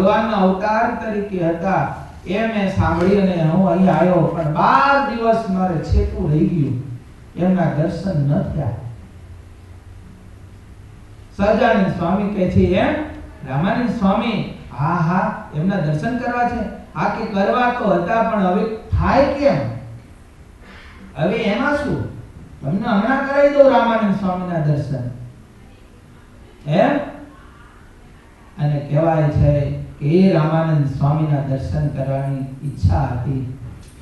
ભગવાનના અવતાર તરીકે હતા એ મેં સાંભળી અને હું અહીં આવ્યો, પણ 12 દિવસ મારે છેટું રહી ગયું, એમના દર્શન ન થયા. સહજાનંદ સ્વામી કહે છે, એમ રામાનંદ સ્વામી, હા એમના દર્શન કરવા છે? હા કે કરવા તો હતા, પણ હવે થાય કેમ? હવે એમાં શું, તમને હમણાં કરાવી દો રામાનંદ સ્વામીના દર્શન. એમ અને કહેવાય છે કે એ રામાનંદ સ્વામીના દર્શન કરવાની ઈચ્છા હતી.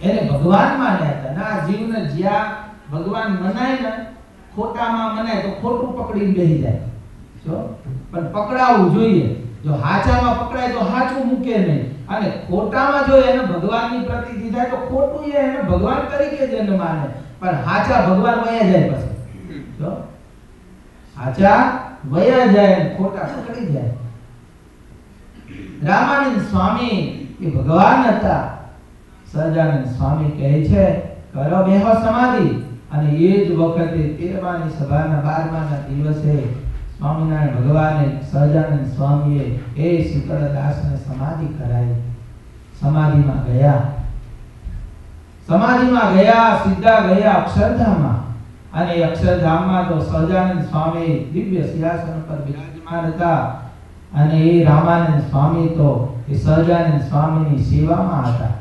એને ભગવાન માન્યા હતા. ના જીવને જ્યાં ભગવાન મનાય ને, ખોટામાં મનાય તો ખોટું પકડીને બેસી જાય. જો પણ પકડાવવું જોઈએ. જો હાચામાં પકડાય તો હાચું મૂકે નહીં, અને ખોટામાં જો એને ભગવાનની પ્રતીતિ થાય તો ખોટું એને ભગવાન તરીકે જ એને માને, પણ હાચા ભગવાન વયા જાય. પછી જો હાચા વયા જાય, ખોટા પકડી જાય. રામાનંદ સ્વામી એ ભગવાન હતા. સહજાનંદ સ્વામી કહે છે, કરો બેહો સમાધિ. અને એ જ વખતે 13માની સભાના 12માના દિવસે સ્વામિનારાયણ ભગવાને સહજાનંદ સ્વામીએ એ શીતળદાસને સમાધિ કરાવી. સમાધિમાં ગયા, સીધા ગયા અક્ષરધામમાં. અને અક્ષરધામમાં તો સહજાનંદ સ્વામી દિવ્ય સિંહાસન પર બિરાજમાન હતા. અને એ રામાનંદ સ્વામી તો એ સહજાનંદ સ્વામીની સેવામાં હતા,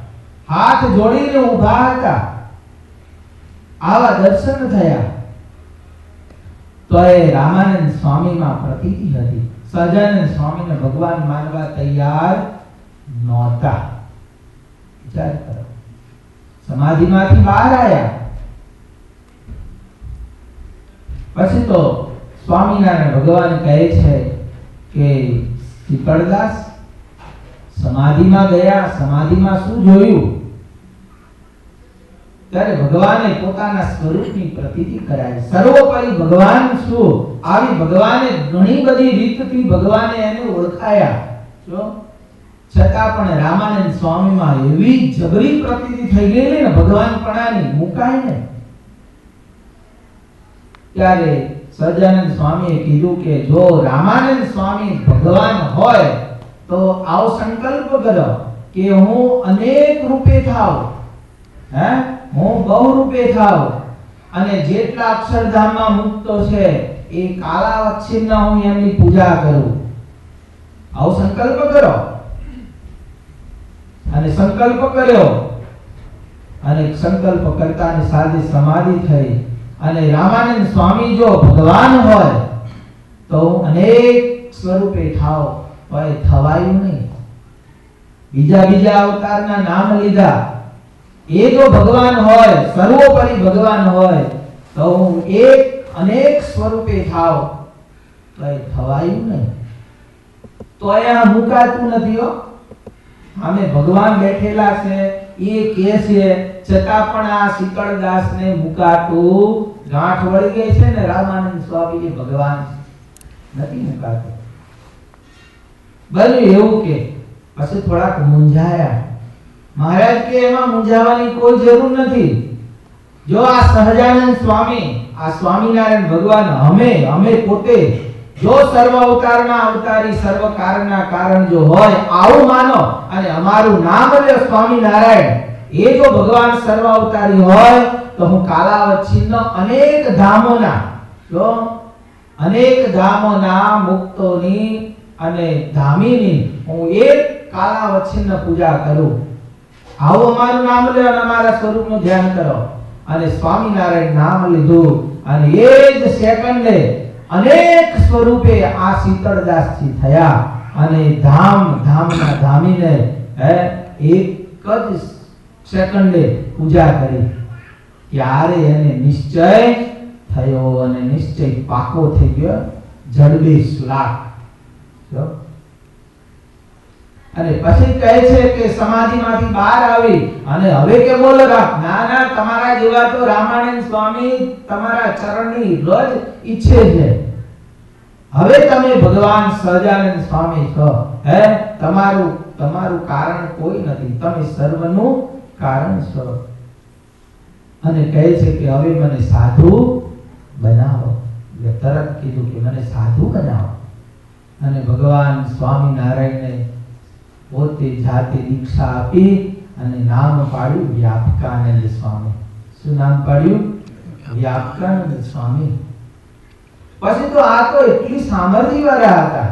હાથ જોડીને ઊભા હતા. આવા દર્શન થયા. તો એ રામાનંદ સ્વામીમાં પ્રતીતિ હતી. સહજાનંદ સ્વામીને ભગવાન માનવા તૈયાર નહોતા. વિચાર કરો. સમાધિમાંથી બહાર આવ્યા પછી તો સ્વામિનારાયણ ભગવાન કહે છે કે શીતળદાસ, સમાધિમાં ગયા, સમાધિમાં શું જોયું? ત્યારે ભગવાને પોતાના સ્વરૂપની પ્રતીતિ કરાવી. સર્વોપરી ભગવાન શું? આવી ભગવાને ઘણી બધી રીતથી ભગવાને એને ઓળખાયા. જો છતાં પણ રામાનંદ સ્વામીમાં એવી જબરી પ્રતીતિ થઈ ગઈ ને ભગવાનપણાની, મુકાય ને. ત્યારે સહજાનંદ સ્વામીએ કીધું કે જો રામાનંદ સ્વામી ભગવાન હોય તો આવો સંકલ્પ કરો કે હું અનેક રૂપે થાવ, હું બહુ રૂપે થાવ, અને જેટલા અક્ષરધામમાં મુક્તો છે એ કાલાવચ્છિન્ન હું એમની પૂજા કરું. આવો સંકલ્પ કરો. અને સંકલ્પ કર્યો, અને સંકલ્પ કરતાની સાથે સમાધિ થઈ. અને રામાનંદ સ્વામી જો ભગવાન હોય તો અનેક સ્વરૂપે થાવ, પણ થવાયું નહીં. બીજા અવતારના નામ લીધા. એ જો ભગવાન હોય, સર્વોપરી ભગવાન હોય તો હું અનેક સ્વરૂપે થાવ, પણ થવાયું નહીં. તો આ મુકાતું નથી હો. અમે ભગવાન બેઠેલા છે એ કહે છે, છતાં પણ આ શીતળદાસને મુકાતું, ગાંઠ વળી ગઈ છે ને રામાનંદ સ્વામી ભગવાન નથી મુકાતું. બન્યું એવું કે પછી થોડાક મૂંઝાયા. મહારાજ કે એમાં મૂંઝાવાની કોઈ જરૂર નથી. જો આ સહજાનંદ સ્વામી, આ સ્વામિનારાયણ ભગવાન, અમે પોતે જો સર્વ અવતારના અવતારી, સર્વ કારણના કારણ જો હોય, આવું માનો અને અમારું નામ લે સ્વામિનારાયણ, એ જો ભગવાન સર્વ અવતારી હોય તો હું કાલાવચ્છિન્ન અનેક ધામોના મુક્તોની અને ધામીની હું એક કાલાવચ્છિન્ન પૂજા કરું. આવું અમારું નામ લે અને અમારા સ્વરૂપનું ધ્યાન કરો. અને સ્વામિનારાયણ નામ લીધું અને એ જ સેકન્ડે અનેક સ્વરૂપે આ શીતળદાસજી થયા. અને ધામના ધામીને એક જ સેકન્ડે પૂજા કરી. ત્યારે એને નિશ્ચય થયો અને નિશ્ચય પાકો થઈ ગયો, જડબે સુલાક. અને પછી કહે છે કે સમાધિમાંથી બહાર આવી અને હવે કે બોલો ના તમારા જેવા તો રામાનંદ સ્વામી તમારા ચરણની રજ ઈચ્છે છે. હવે તમે ભગવાન સહજાનંદ સ્વામી છો. તમારું કારણ કોઈ નથી, તમે સર્વનું કારણ છો. અને કહે છે કે હવે મને સાધુ બનાવો. એટલે તરત કીધું કે મને સાધુ બનાવો. અને ભગવાન સ્વામિનારાયણને પોતે જાતે દીક્ષા આપી અને નામ પાડ્યું વ્યાપકાનંદ સ્વામી. શું નામ પાડ્યું? વ્યાપકાનંદ સ્વામી. પછી તો આ તો એટલી સામર્થ્યવાળા હતા,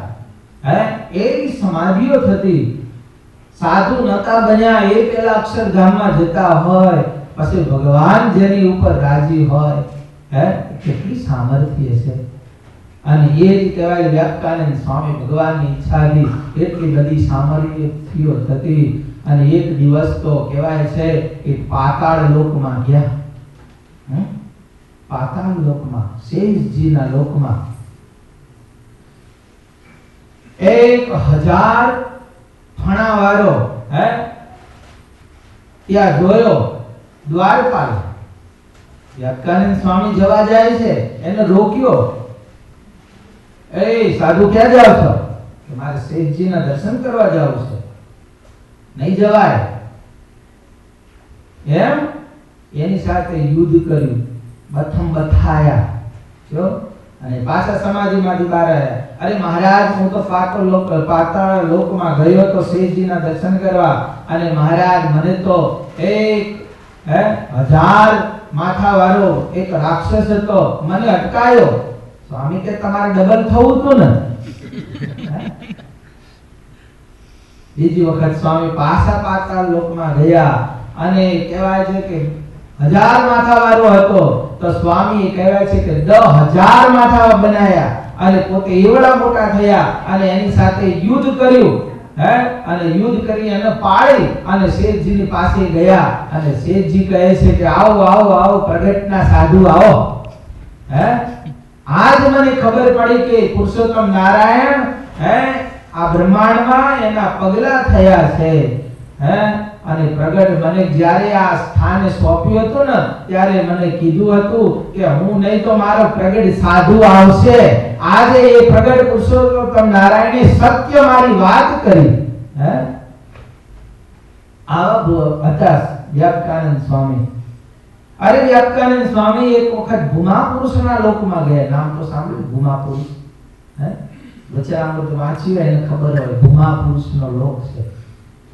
એવી સમાધિઓ થતી. સાધુ નતા બન્યા એ પેલા અક્ષરધામમાં જતા હોય, પછી ભગવાન જેની ઉપર રાજી હોય, કેટલી સામર્થ્ય છે. અને એ જ કહેવાય વ્યાપકાનંદ સ્વામી ભગવાનની ઈચ્છાથી એટલી બધી સામર્થ્યો થતી. અને એક દિવસ તો કહેવાય છે કે પાતાળ લોકમાં ગયા. પાતાળ લોકમાં, શેષજીના લોકમાં 1000 ફણાવાળો ત્યાં જોયો દ્વારપાલ. વ્યાપકાનંદ સ્વામી જવા જાય છે, એને રોક્યો. એ સાધુ ક્યાં જાવ છો? કે મારે શેષજીના દર્શન કરવા જવું છે. નહીં જવાય એમ. એની સાથે યુદ્ધ કર્યું, બથમ બથાયા. જો અને પાછા સમાધિમાંથી બહાર આવ્યા. અરે મહારાજ, હું તો પાતાળ લોકમાં ગયો તો શેષજીના દર્શન કરવા, અને મહારાજ મને તો 1000 માથા વાળો એક રાક્ષસ હતો, મને અટકાયો. સ્વામી કે તમારે ડબલ થવું હતું ને. બીજી વખત સ્વામી પાછા પાતાળ લોકમાં ગયા અને કહેવાય છે કે 1000 માથા વાળો હતો તો સ્વામી કહેવાય છે કે 10,000 માથા બનાયા અને પોતે એવડા મોટા થયા અને એની સાથે યુદ્ધ કર્યું. અને યુદ્ધ કરી એને પાડી અને શેઠજીની પાસે ગયા. અને શેઠજી કહે છે કે આવો આવો આવો પ્રગટના સાધુ આવો. આજ મને ખબર પડી કે પુરુષોત્તમ નારાયણ આ બ્રહ્માંડમાં એના પગલા થયા છે. અને પ્રગટ મને જ્યારે આ સ્થાને સોંપ્યું હતું ને ત્યારે મને કીધું હતું કે હું નહીં તો મારો પ્રગટ સાધુ આવશે. આજે એ પ્રગટ પુરુષોત્તમ નારાયણે સત્ય મારી વાત કરી. આવા હતા વ્યાપકાનંદ સ્વામી. અરે વ્યાપકાનંદ સ્વામી એક વખત ભૂમાપુરુષના લોકમાં ગયા. નામ તો સાંભળ્યું ભૂમાપુરુષ? વચનામૃત વાંચ્યું એને ખબર હોય ભૂમાપુરુષનો લોક છે.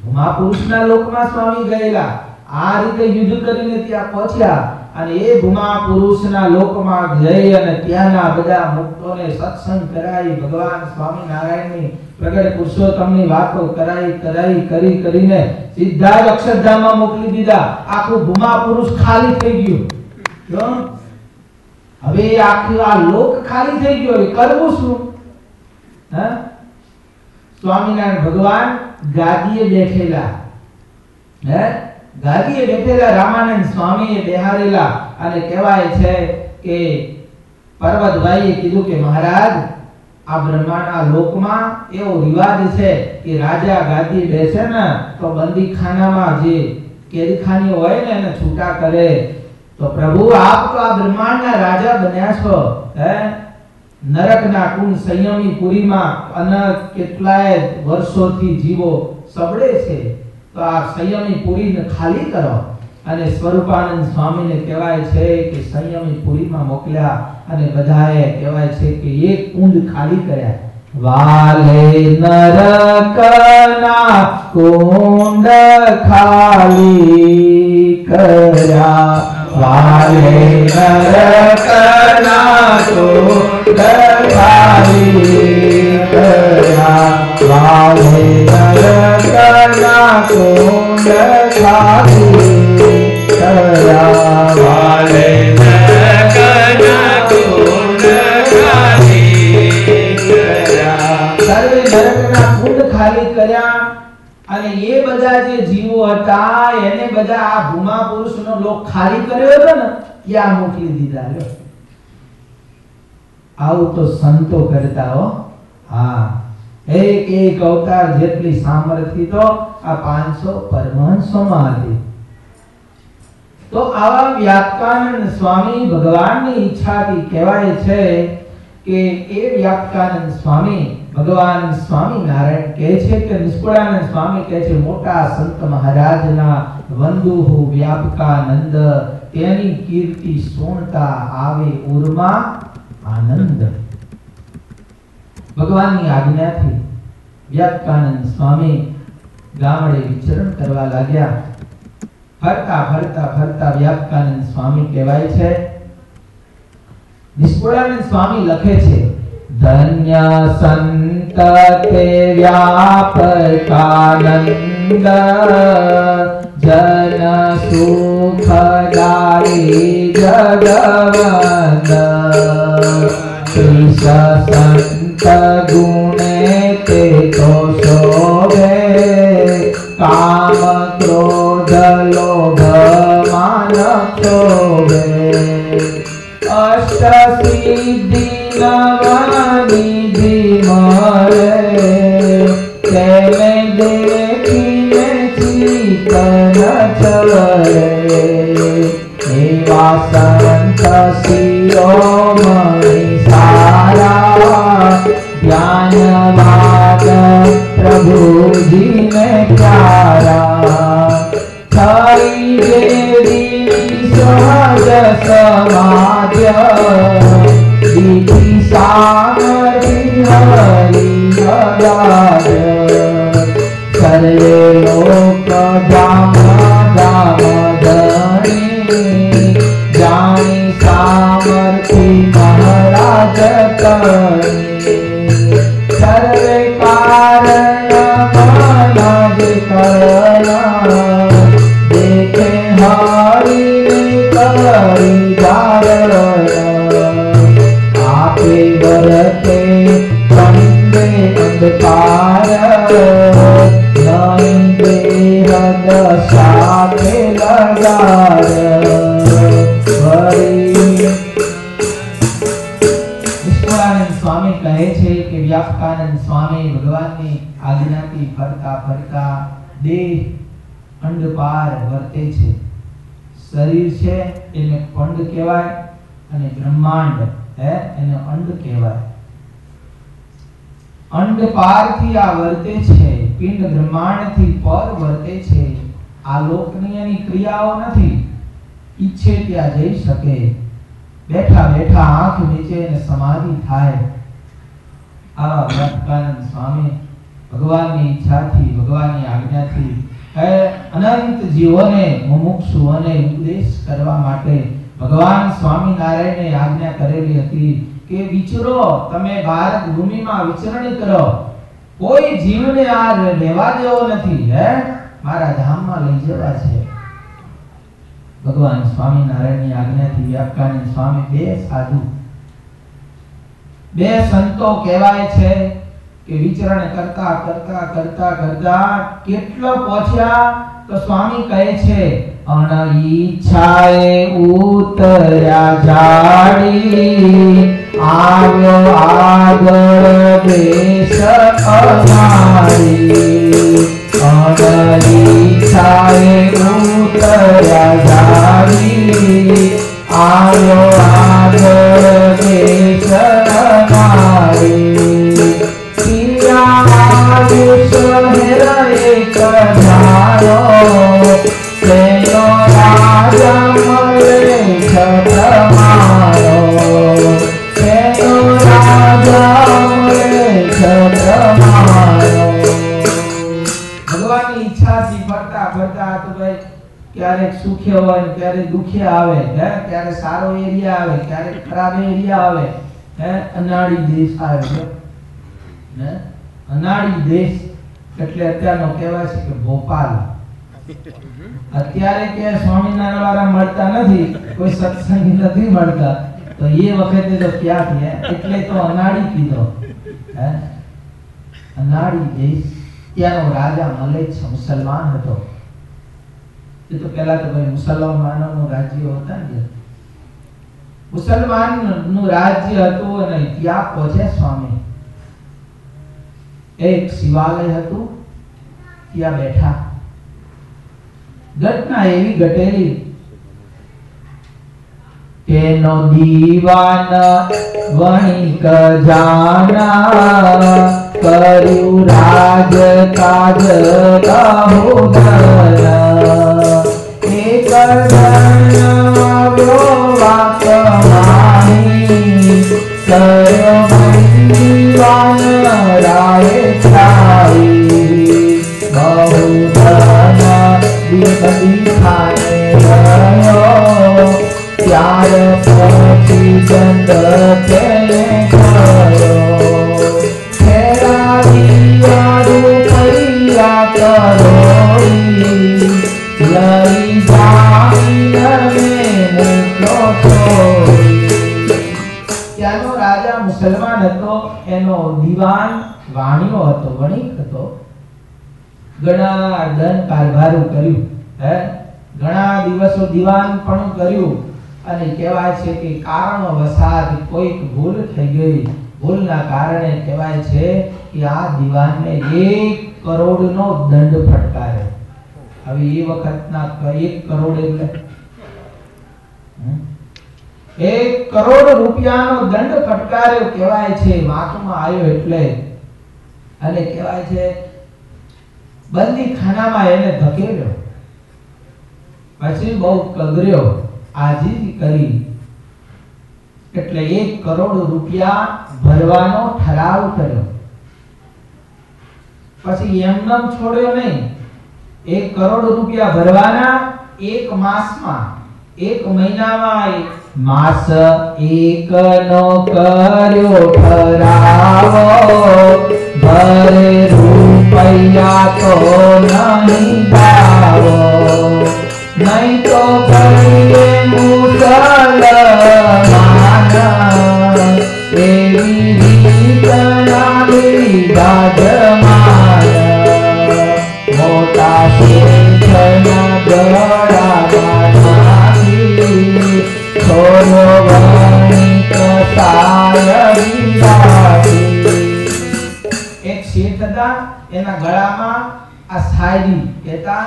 ભૂમાપુરુષના લોકમાં સ્વામી ગયેલા. આ રીતે યુદ્ધ કરીને ત્યાં પહોંચ્યા અને એ ભૂમાપુરુષના લોકમાં જઈ અને ત્યાંના બધા મુક્તોને સત્સંગ કરાવી, ભગવાન સ્વામિનારાયણની પ્રગટ પુરુષોત્તમની વાતો કરી કરીને સીધા જ અક્ષરધામમાં મોકલી દીધા. આખું ભૂમાપુરુષ ખાલી થઈ ગયું. હવે આખી આ લોક ખાલી થઈ ગયો, કરવું શું? સ્વામિનારાયણ ભગવાન ગાદીએ બેઠેલા. ગાદીએ બેઠેલા રામાનંદ સ્વામીએ બેહારેલા અને કહેવાય છે કે પર્વતભાઈએ કીધું કે મહારાજ, આ બ્રહ્માંડના લોકમાં એવો રિવાજ છે કે રાજા ગાદી બેસે ને તો બંદીખાનામાં જે કેદીખાનીઓ હોય ને એને છૂટા કરે. તો પ્રભુ આપ તો આ બ્રહ્માંડના રાજા બન્યા છો. નરકના કુંડ સંયમી પુરીમાં અનંત કેટલાય વર્ષોથી જીવો સબળે છે. તો આ સંયમી પુરીને ખાલી કરો. અને સ્વરૂપાનંદ સ્વામીને કહેવાય છે કે સંયમી પુરીમાં મોકલ્યા અને બધાએ કહેવાય છે કે એક કુંડ ખાલી કર્યા. વાલે નરકના કુંડ ખાલી કર્યા. વાલે નરકના કુંડ ખાલી કર્યા. વાલે નરકના કુંડ ખાલી કર્યા. વાલે નરકના કુંડ ખાલી કર્યા. સર્વે નરકના કુંડ ખાલી કર્યા. અને એ બધા જે જીવો હતા એને બધા આ ભૂમા પુરુષનો લોક ખાલી કર્યો હતો ને ત્યાં મોકલી દીધા. લ્યો, આવું તો સંતો કરતા હો. હા, એક એક અવતાર જેટલી સામર્થ્ય તો આ 500 પરમહંસોમાં હતી. તો આવા વ્યાપકાનંદ સ્વામી ભગવાનની ઈચ્છાથી કહેવાય છે કે એ વ્યાપકાનંદ સ્વામી ભગવાન સ્વામિનારાયણ કહે છે કે નિષ્કુળાનંદ સ્વામી કહે છે મોટા સંત મહારાજના વંદુહુ વ્યાપકાનંદ, તેની કીર્તિ સોણતા આવે ઉરમાં આનંદ. ભગવાનની આજ્ઞાથી વ્યાપકાનંદ સ્વામી ગામડે વિચરણ કરવા લાગ્યા. ફરતા ફરતા ફરતા વ્યાપકાનંદ સ્વામી કહેવાય છે. નિષ્કુળાનંદ સ્વામી લખે છે, ધન્ય સંત તે વ્યાપકાનંદ, જન સુખદાયી જગવંદ. ઈશ સંત ગુણે તે તો શોભે, કામ ક્રોધ લોભ માન ક્ષોભે. અષ્ટ સિદ્ધિ નવનિધિ મળે, તેને દેખીને ચિત્ત ન ચરે. એવા સંત શિરોમણિ સારા, જ્ઞાનવાદ પ્રભુજીને પ્યારા. થઈ દેવી સહજ સમાધ્ય, દીધી સાગરી હરિ અગાધ. સર્વે લોક ધામ ધામ ધણી, જાણી સામર્થિ મહારાજ કરણી. સર્વે કારણ મન જ કરના, દેખે હરિ કરી ધારણ. આપે વરતે કંદે અંધકાર, નહીં દેહ દશાકે લગાડ. નિષ્કુળાનંદ સ્વામી કહે છે કે વ્યાપકાનંદ સ્વામી ભગવાનની આજ્ઞાથી ફરતા ફરતા દેહ અંડપાર વર્તે છે. શરીર છે એને પંડ કહેવાય અને બ્રહ્માંડ એને અંડ કહેવાય. અંડપારથી આ વર્તે છે, પિંડ બ્રહ્માંડથી પર વર્તે છે. આ લોકની એની ક્રિયાઓ નથી, ઈચ્છે ત્યાં જઈ શકે. બેઠા બેઠા આંખ નીચે ને સમાધિ થાય. આવા વ્યાપકાનંદ સ્વામી ભગવાનની ઈચ્છાથી, ભગવાનની આજ્ઞાથી અનંત જીવોને, મુમુક્ષુઓને ઉપદેશ કરવા માટે ભગવાન સ્વામિનારાયણે આજ્ઞા કરેલી હતી કે વિચરો, તમે ભારત ભૂમિમાં વિચરણ કરો. કોઈ જીવને આ લેવા દેવો નથી, મારા ધામમાં લઈ જવા છે. ભગવાન સ્વામિનારાયણની આજ્ઞાથી વ્યાપકાનંદ સ્વામી બે સાધુ, બે સંતો કહેવાય છે કે વિચરણ કરતા કરતા કરતા કરતા કેટલો પહોંચ્યા તો સ્વામી કહે છે, અણ ઈચ્છાએ ઉતર્યા જાડી, આવ્યો આગળ દેશ અમારી. અણ ઈચ્છાએ ઉતર્યા જાડી, આવ્યો આગળ દેશ અમારી. ભગવાનની ઈચ્છાથી ફરતા ફરતા તો ભાઈ ક્યારેક સુખ્ય હોય, ક્યારેક દુખ્ય આવે, ક્યારેક સારો એરિયા આવે, ક્યારેક ખરાબ એરિયા આવે. અનાળી દેશ આવે. અનાળી દેશ એટલે અત્યારનો કહેવાય છે કે ભોપાલ. અત્યારે કે સ્વામિનારાયણ વાળા મળતા નથી, કોઈ સત્સંગી નથી મળતા, તો એ વખતે તો ક્યાં એટલે તો અનાળી કીધો. અનાળી દેશ. ત્યાંનો રાજા મલેચ મુસલમાન હતો. એ તો પહેલા તો ભાઈ મુસલમાનોનું રાજ્ય હતા ને, મુસલમાનનું રાજ્ય હતું અને ત્યાં પહોંચ્યા સ્વામી. એક શિવાલય હતું, ત્યાં બેઠા. ઘટના એવી ઘટેલી કેનો દીવાન વણિક જાના, કર્યું રાજ કાજ દાહોદર. એક જણ આવ્યો વાત માની, કર્યો દીવાન રાય છાઈ. बहुधन विपदी खाने गयो त्यार પછી ચંદ તેને ગયો ખેરા દિયા રૂપૈયા કરોડી લઈ જામીને મૂક્યો છોડી। ત્યાંનો રાજા મુસલમાન હતો, એનો દીવાન વાણિયો હતો, વણિક હતો, ઘણા ધન કારભારું કર્યું, હે ઘણા દિવસો દીવાન પણ કર્યું, અને કહેવાય છે કે કારણવશાત કોઈક ભૂલ થઈ ગઈ, ભૂલના કારણે કહેવાય છે કે આ દીવાનને 1 કરોડનો દંડ ફટકાર્યો। હવે એ વખતના 1 કરોડ એટલે 1 કરોડ રૂપિયાનો દંડ ફટકાર્યો કહેવાય છે, વાંકમાં આવ્યો એટલે, અને કહેવાય છે બંદીખાનામાં એને ધકેલ્યો, પછી બહુ કગર્યો, આજીજી કરી, એટલે 1 કરોડ રૂપિયા ભરવાનો ઠરાવ કર્યો। પછી એમનેમ છોડ્યો નહીં, 1 કરોડ રૂપિયા ભરવાના 1 માસમાં, 1 મહિનામાં, માસ 1 નો કર્યો ઠરાવો ભરે રૂપૈયા તો નહીં દાવો નહીં તો કરીએ મુસલમાન એવી રીતના લીધા જમાન મોટા શેઠના ગળામાં નાખી થોડો વણિક સાયરી રાખી। એક શેઠ હતા, એના ગળામાં આ સાયરી કહેતા,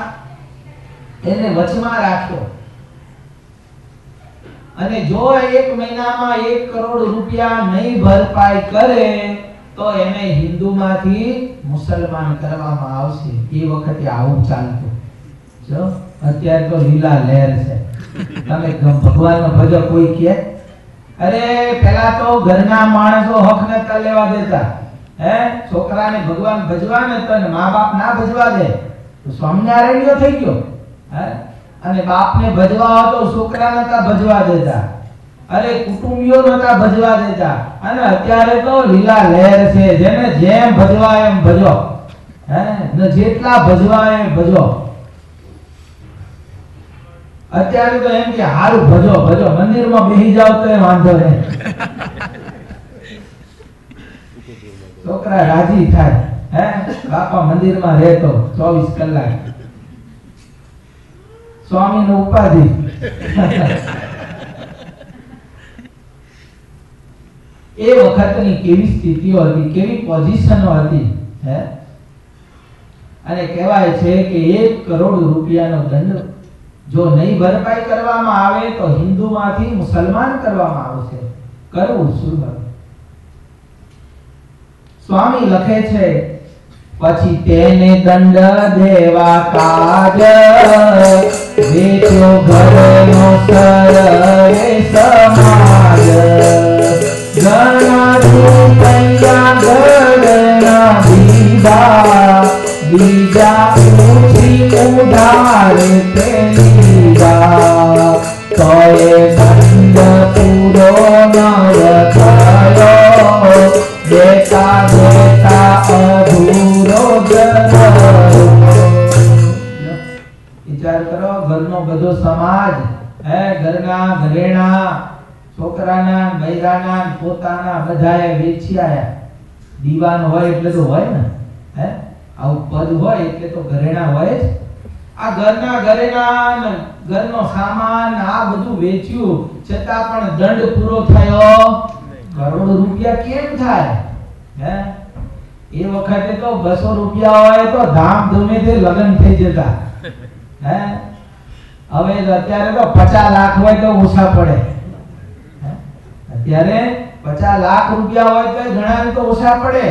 એને વચમાં રાખ્યો, અને જો 1 મહિનામાં 1 કરોડ રૂપિયા નહીં ભરપાઈ કરે તો એને હિન્દુમાંથી મુસલમાન કરવામાં આવશે। એ વખતે આવું ચાલતું, જો અત્યારે તો લીલા લહેર છે, તમે ભગવાનનો ભજો કોઈ કહે, અરે પેલા તો ઘરના માણસો હક નતા લેવા દેતા, હે છોકરાને ભગવાન ભજવા ને તો મા બાપ ના ભજવા દે તો સ્વામિનારાયણ થઈ ગયો, હે અને બાપને ભજવા હતો છોકરા નતા ભજવા દેતા, અરે કુટુંબીઓ નતા ભજવા દેતા, અને અત્યારે તો લીલા લહેર છે, જેને જેમ ભજવા એમ ભજો, હે ને જેટલા ભજવા એમ ભજો। અત્યારે તો એમ કે હારું ભજો ભજો, મંદિરમાં બેહી જાવ તો એ વાંધો નહીં, છોકરા રાજી થાય, હે બાપા મંદિરમાં રહેતો 24 કલાક, સ્વામીનો ઉપાધિ। એ વખતની કેવી સ્થિતિઓ હતી, કેવી પોઝિશનો હતી, હે અને કહેવાય છે કે 1 કરોડ રૂપિયાનો દંડ જો નહીં ભરપાઈ કરવામાં આવે તો હિન્દુમાંથી મુસલમાન કરવામાં આવશે। કરવું શું હવે? સ્વામી લખે છે, પછી તેને દંડ દેવા કાજ વેચ્યો ઘરનો સરરે સમાજ ઘણા રૂપૈયા ઘરના દીધા બીજા ઊંચી ઉધાર તે લીધા તો એ દંડ પૂરો ન થયો દેતા દેતા અધૂરો વિચાર કરો, ઘરનો બધો સમાજ, હે ઘરના ઘરેણા, છોકરાના બૈરાના પોતાના બધાએ વેચી આયા। દીવાન હોય એટલે તો હોય ને, હે આવું પદ હોય એટલે તો ઘરેણા હોય જ। આ ઘરના ઘરેણા, ઘરનો સામાન આ બધું વેચ્યું, છતાં પણ દંડ પૂરો થયો, કરોડ રૂપિયા કેમ થાય? હે એ વખતે તો 200 રૂપિયા હોય તો ધામધૂમેથી લગ્ન થઈ જતા, હે હવે અત્યારે તો 50 લાખ હોય તો ઓછા પડે, અત્યારે 50 લાખ રૂપિયા હોય તો ઘણા તો ઓછા પડે,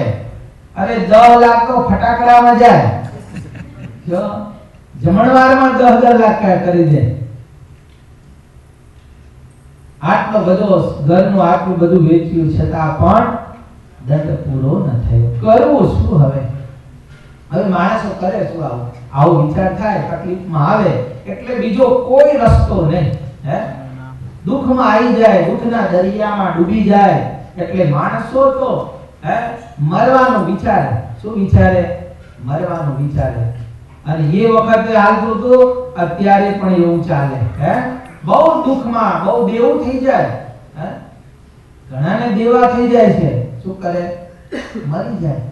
અરે 10 લાખ તો ફટાકડામાં જાય, જો જમણવારમાં 10,000 લાખ કરી દે। આટલો બધો ઘરનું આટલું બધું વેચ્યું છતાં પણ દંડ પૂરો ન થયો, કરવું શું હવે? હવે માણસો કરે શું? આવો વિચાર થાય, તકલીફમાં આવે એટલે બીજો કોઈ રસ્તો નહીં, હે દુઃખમાં આવી જાય, દુઃખના દરિયામાં ડૂબી જાય એટલે માણસો તો હે મરવાનું વિચારે. શું વિચારે? મરવાનું વિચારે. અને એ વખતે હાલતું હતું, અત્યારે પણ એવું ચાલે. હે બહુ દુઃખમાં બહુ દેવું થઈ જાય, હે ઘણાને દેવા થઈ જાય છે. શું કરે? મરી જાય.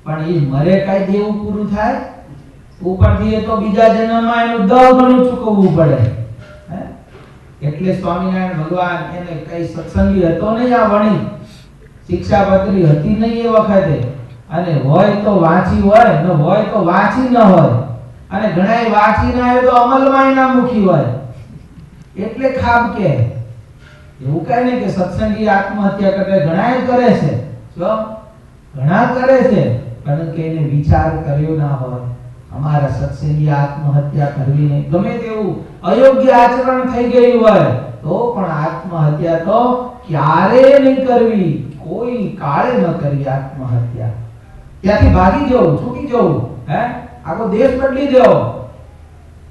પણ એ મરે કઈ દેવું પૂરું થાય? ઉપરથી એ તો બીજા જન્મમાં એનું 10 ગણું ચૂકવવું પડે. હે એટલે સ્વામિનારાયણ ભગવાન એને કઈ સત્સંગી હતો નહીં, આ વણી શિક્ષાપત્રી હતી નહીં એ વખતે. અને હોય તો વાંચી હોય, ન હોય તો વાંચી ન હોય. અને ઘણાય વાંચી ના આવે તો અમલમાં ના મૂકી હોય. એટલે ખાબ કે એવું કઈ નહીં કે સત્સંગી આત્મહત્યા કરે, ઘણાય કરે છે. શું? ઘણા કરે છે, કારણ કે એને વિચાર કર્યો ના હોય અમારા સત્સંગી આત્મહત્યા કરવી નહીં. ગમે તેવું અયોગ્ય આચરણ થઈ ગયું હોય તો પણ આત્મહત્યા તો ક્યારે નહીં કરવી, કોઈ કાળે ન કરવી આત્મહત્યા. ત્યાંથી ભાગી જવું, છૂટી જવું, હે આખો દેશ બદલી દેવો,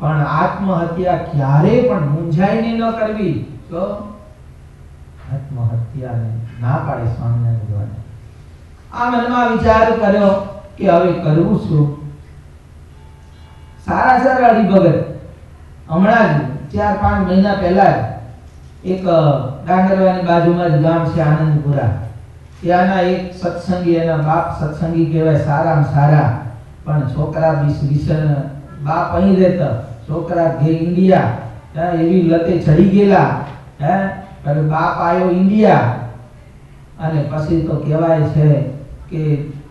પણ આત્મહત્યા ક્યારે પણ મૂંઝાઈને ન કરવી. તો આત્મહત્યાને ના પાડે સ્વામિનારાયણ ભગવાને. આ મનમાં વિચાર કર્યો કે હવે કરવું શું? સારા સારા હરિભગત હમણાં જ 4-5 મહિના પહેલા એક ડાંગરવાની બાજુમાં જ ગામ છે આનંદપુરા, ત્યાંના એક સત્સંગી, એના બાપ સત્સંગી કહેવાય, સારામાં સારા, પણ છોકરા વિસન બાપ અહીં રહેતા, છોકરા ઘે ઇન્ડિયા, એવી લતે ચડી ગયેલા. હે એટલે બાપ આવ્યો ઇન્ડિયા, અને પછી તો કહેવાય છે કે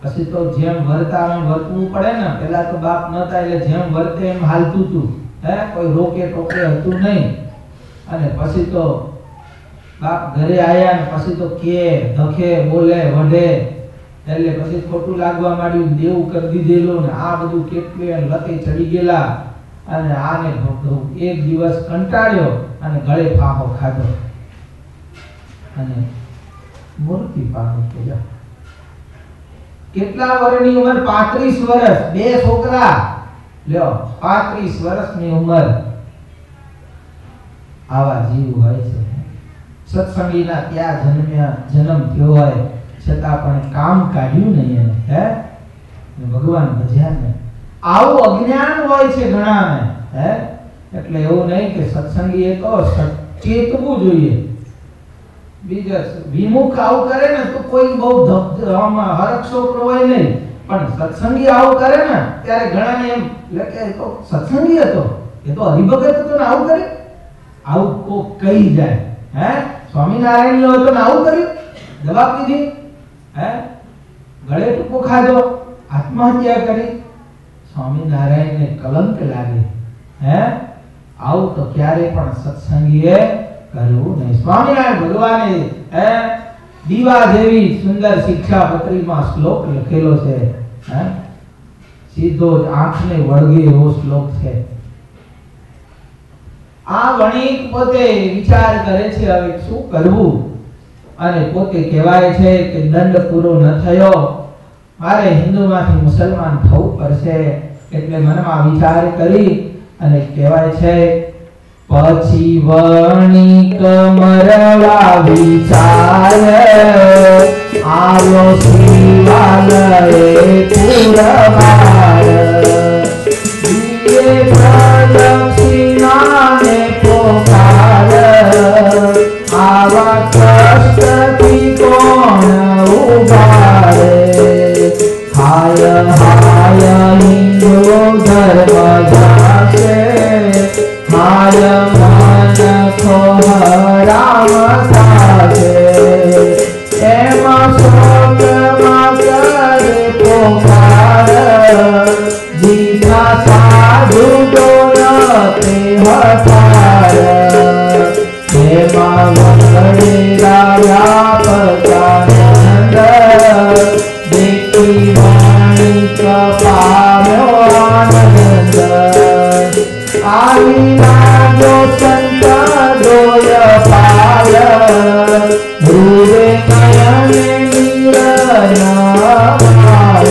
પછી તો જેમ વર્તા એમ વર્તવું પડે ને. પેલા તો બાપ નતા એટલે જેમ વર્તે એમ હાલતું હતું, હે કોઈ રોકે ટોકે હતું નહીં. અને પછી તો બાપ ઘરે આયા ને પછી તો કે ધખે બોલે વઢે, એટલે પછી ખોટું લાગવા માંડ્યું, દેવું કરી દીધેલું ને આ બધું કેટલું લતે ચડી ગયેલા. અને આને એક દિવસ કંટાળ્યો અને ગળે ફાંફો ખાધો અને મૂર્તિ પામી ગયા. કેટલા વર્ષની ઉંમર? 35 વર્ષ, 2 છોકરા, લ્યો 35 વર્ષની ઉંમર. આવા જીવ હોય છે. સત્સંગીના ત્યાં જન્મ થયો હોય છતાં પણ કામ કાઢ્યું નહીં એને, હે ભગવાન ભજ્યા ને. આવું અજ્ઞાન હોય છે ઘણાને, હે એટલે એવું નહીં કે સત્સંગી એ તો ચેતવું જોઈએ. બીજા વિમુખ આવું કરે ને તો કોઈ બહુ હરકશોક હોય નહીં, પણ સત્સંગી આવું કરે ને ત્યારે ઘણાને એમ કે તો સત્સંગી હતો, એ તો હરિભગત હતો ને આવું કરે. આવું કોક કહી જાય, હે સ્વામિનારાયણ નો હતો ને આવું કર્યું, જવાબ દીધી, હે ગળે ટૂંકો ખાધો, આત્મહત્યા કરી. સ્વામિનારાયણ ને કલંક લાગે. હે આવું તો ક્યારે પણ સત્સંગીએ કરવું નહીં. સ્વામિનારાયણ ભગવાને હે દીવા જેવી સુંદર શિક્ષાપત્રીમાં શ્લોક લખેલો છે, હે સીધો જ આંખને વળગે એવો શ્લોક છે. આ વણિક પોતે વિચાર કરે છે હવે શું કરવું, અને પોતે કહેવાય છે કે દંડ પૂરો ન થયો, મારે હિન્દુમાંથી મુસલમાન થવું પડશે. એટલે મનમાં વિચાર કરી અને કહેવાય છે પછી વણિક મરવા વિચાર આવ્યો શિવાલયે પુરવાર. પ્રદક્ષિણાને પોકાર આવા કષ્ટથી કોણ ઉબારે. હાય હાય હિન્દુ ધર્મ જાશે, હાય મન ખોહરામ થાશે. એમાં શોકમાં કરે પોકાર જીના સાધુ ડોલતે હથાર. એમાં વગડે વ્યાપકાનંદ દેખી વણિક પામ્યો આનંદ. આવી લાગ્યો સંત ડોય પાલ, ધ્રુવે નયને નીરન માલ.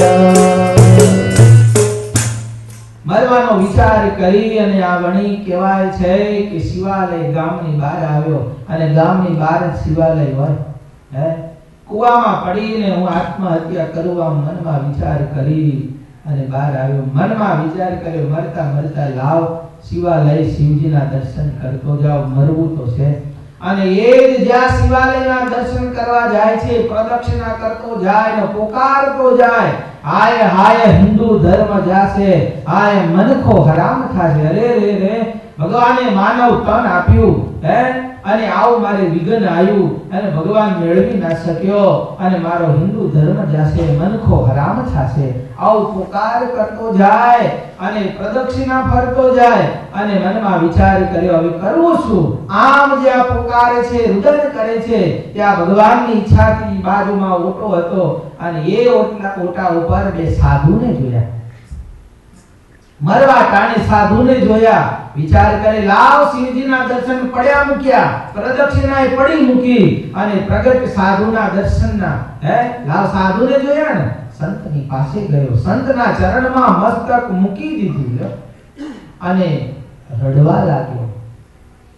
મરવાનો વિચાર કરી અને આ વણી કહેવાય છે કે શિવાલય ગામની બહાર આવ્યો અને ગામની બહાર જ શિવાલય હોય. કુવામાં પડીને હું આત્મહત્યા કરવા મનમાં વિચાર કરી અને બહાર આવ્યો. મનમાં વિચાર કર્યો મરતા મરતા લાવ શિવાલય શિવજીના દર્શન કરતો જાવ, મરવું તો છે. અને એ જ જ્યાં શિવાલયના દર્શન કરવા જાય છે, પ્રદક્ષિણા કરતો જાય ને પોકારતો જાય, હાય હાય હિન્દુ ધર્મ જાશે, હાય મનખો હરામ થાશે. અરે રે રે, ભગવાને માનવ તન આપ્યું અને આવું મારે વિઘ્ન આવ્યું અને ભગવાન મેળવી ના શક્યો અને મારો હિન્દુ ધર્મ જાશે, મનખો હરામ થાશે. આવું પોકાર કરતો જાય અને પ્રદક્ષિણા ફરતો જાય અને મનમાં વિચાર કર્યો હવે કરવું શું. આમ જે આ પોકારે છે, રુદન કરે છે, ત્યાં ભગવાનની ઈચ્છાથી બાજુમાં ઓટો હતો અને એ ઓટા ઉપર બે સાધુને જોયા. મરવા ટાણે સાધુને જોયા. વિચાર કરે લાવ શિવજીના દર્શન પડ્યા મૂક્યા, પ્રદક્ષિણાએ પડી મૂકી અને પ્રગટ સાધુના દર્શનના લાવ સાધુને જોયા ને સંતની પાસે ગયો, સંતના ચરણમાં મસ્તક મૂકી દીધું અને રડવા લાગ્યો.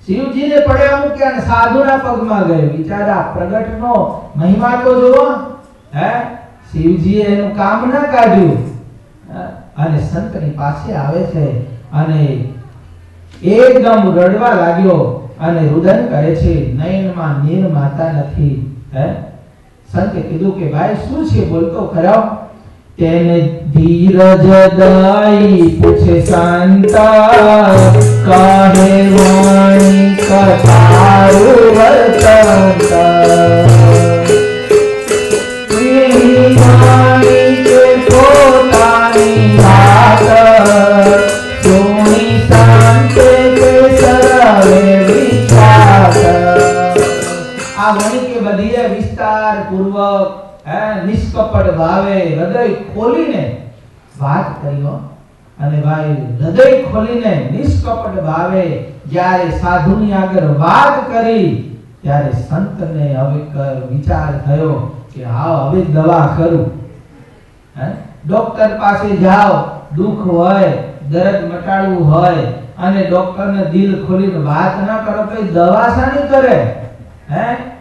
શિવજીને પડ્યા મૂક્યા અને સાધુના પગમાં ગયો. વિચારા પ્રગટનો મહિમા તો જુઓ. શિવજીએ એનું કામ ના કાઢ્યું અને સંતની પાસે આવે છે અને એકદમ રડવા લાગ્યો અને રુદન કરે છે. નયનમાં નીર માતા નથી. સંતે કીધું કે ભાઈ શું છે બોલતો ખરો. તેને ધીરજ દઈ પૂછે સંતા, કહે વાણી કથારું વર્તંતા. આ વણી કે બધીએ વિસ્તાર પૂર્વક નિષ્કપટ ભાવે હૃદય ખોલીને વાત કર્યો અને ભાઈ હૃદય ખોલીને નિષ્કપટ ભાવે જ્યારે સાધુની આગળ વાત કરી ત્યારે સંતને હવે વિચાર થયો કે હા હવે દવા કરું. ડોક્ટર પાસે જાઓ, દુઃખ હોય, દર્દ મટાડવું હોય અને ડોક્ટરને દિલ ખોલીને વાત ના કરો તો દવા શાની કરે.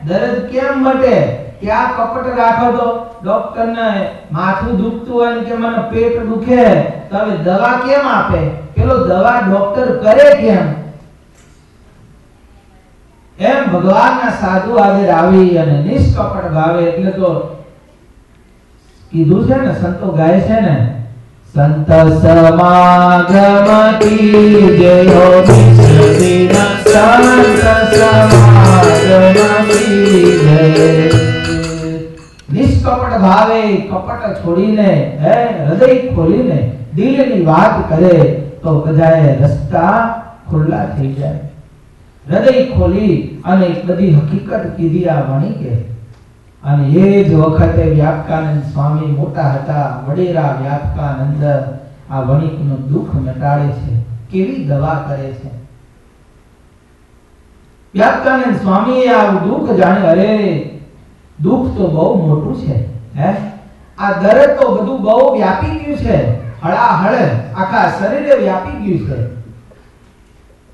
દર્દ કેમ મટે? ક્યાં કપટ રાખો તો ડોક્ટરને માથું દુખતું હોય કે મને પેટ દુખે તો હવે દવા કેમ આપે? પેલો દવા ડોક્ટર કરે કેમ? એમ ભગવાનના સાધુ આગળ આવી અને નિષ્કપટ ભાવે એટલે તો કીધું છે ને, સંતો ગાય છે ને, સંત સમાગમ કીજે હો નિષ્ઠિના, સંત સમાગમ કીજે. નિષ્કપટ ભાવે કપટ છોડીને હૃદય ખોલીને દિલની વાત કરે તો બધાએ રસ્તા ખુલ્લા થઈ જાય. હૃદય ખોલી અને બધી હકીકત કીધી આ વણી કે. અને એ જ વખતે વ્યાપકાનંદ સ્વામી મોટા હતા, વડેરા વ્યાપકાનંદ આ વણિકનું દુઃખ મટાડે છે. કેવી દવા કરે છે. વ્યાપકાનંદ સ્વામીએ આ દુઃખ જાણે અરે દુઃખ તો બહુ મોટું છે. આ દર્દ તો બધું બહુ વ્યાપી ગયું છે, હળાહળ આખા શરીરે વ્યાપી ગયું છે.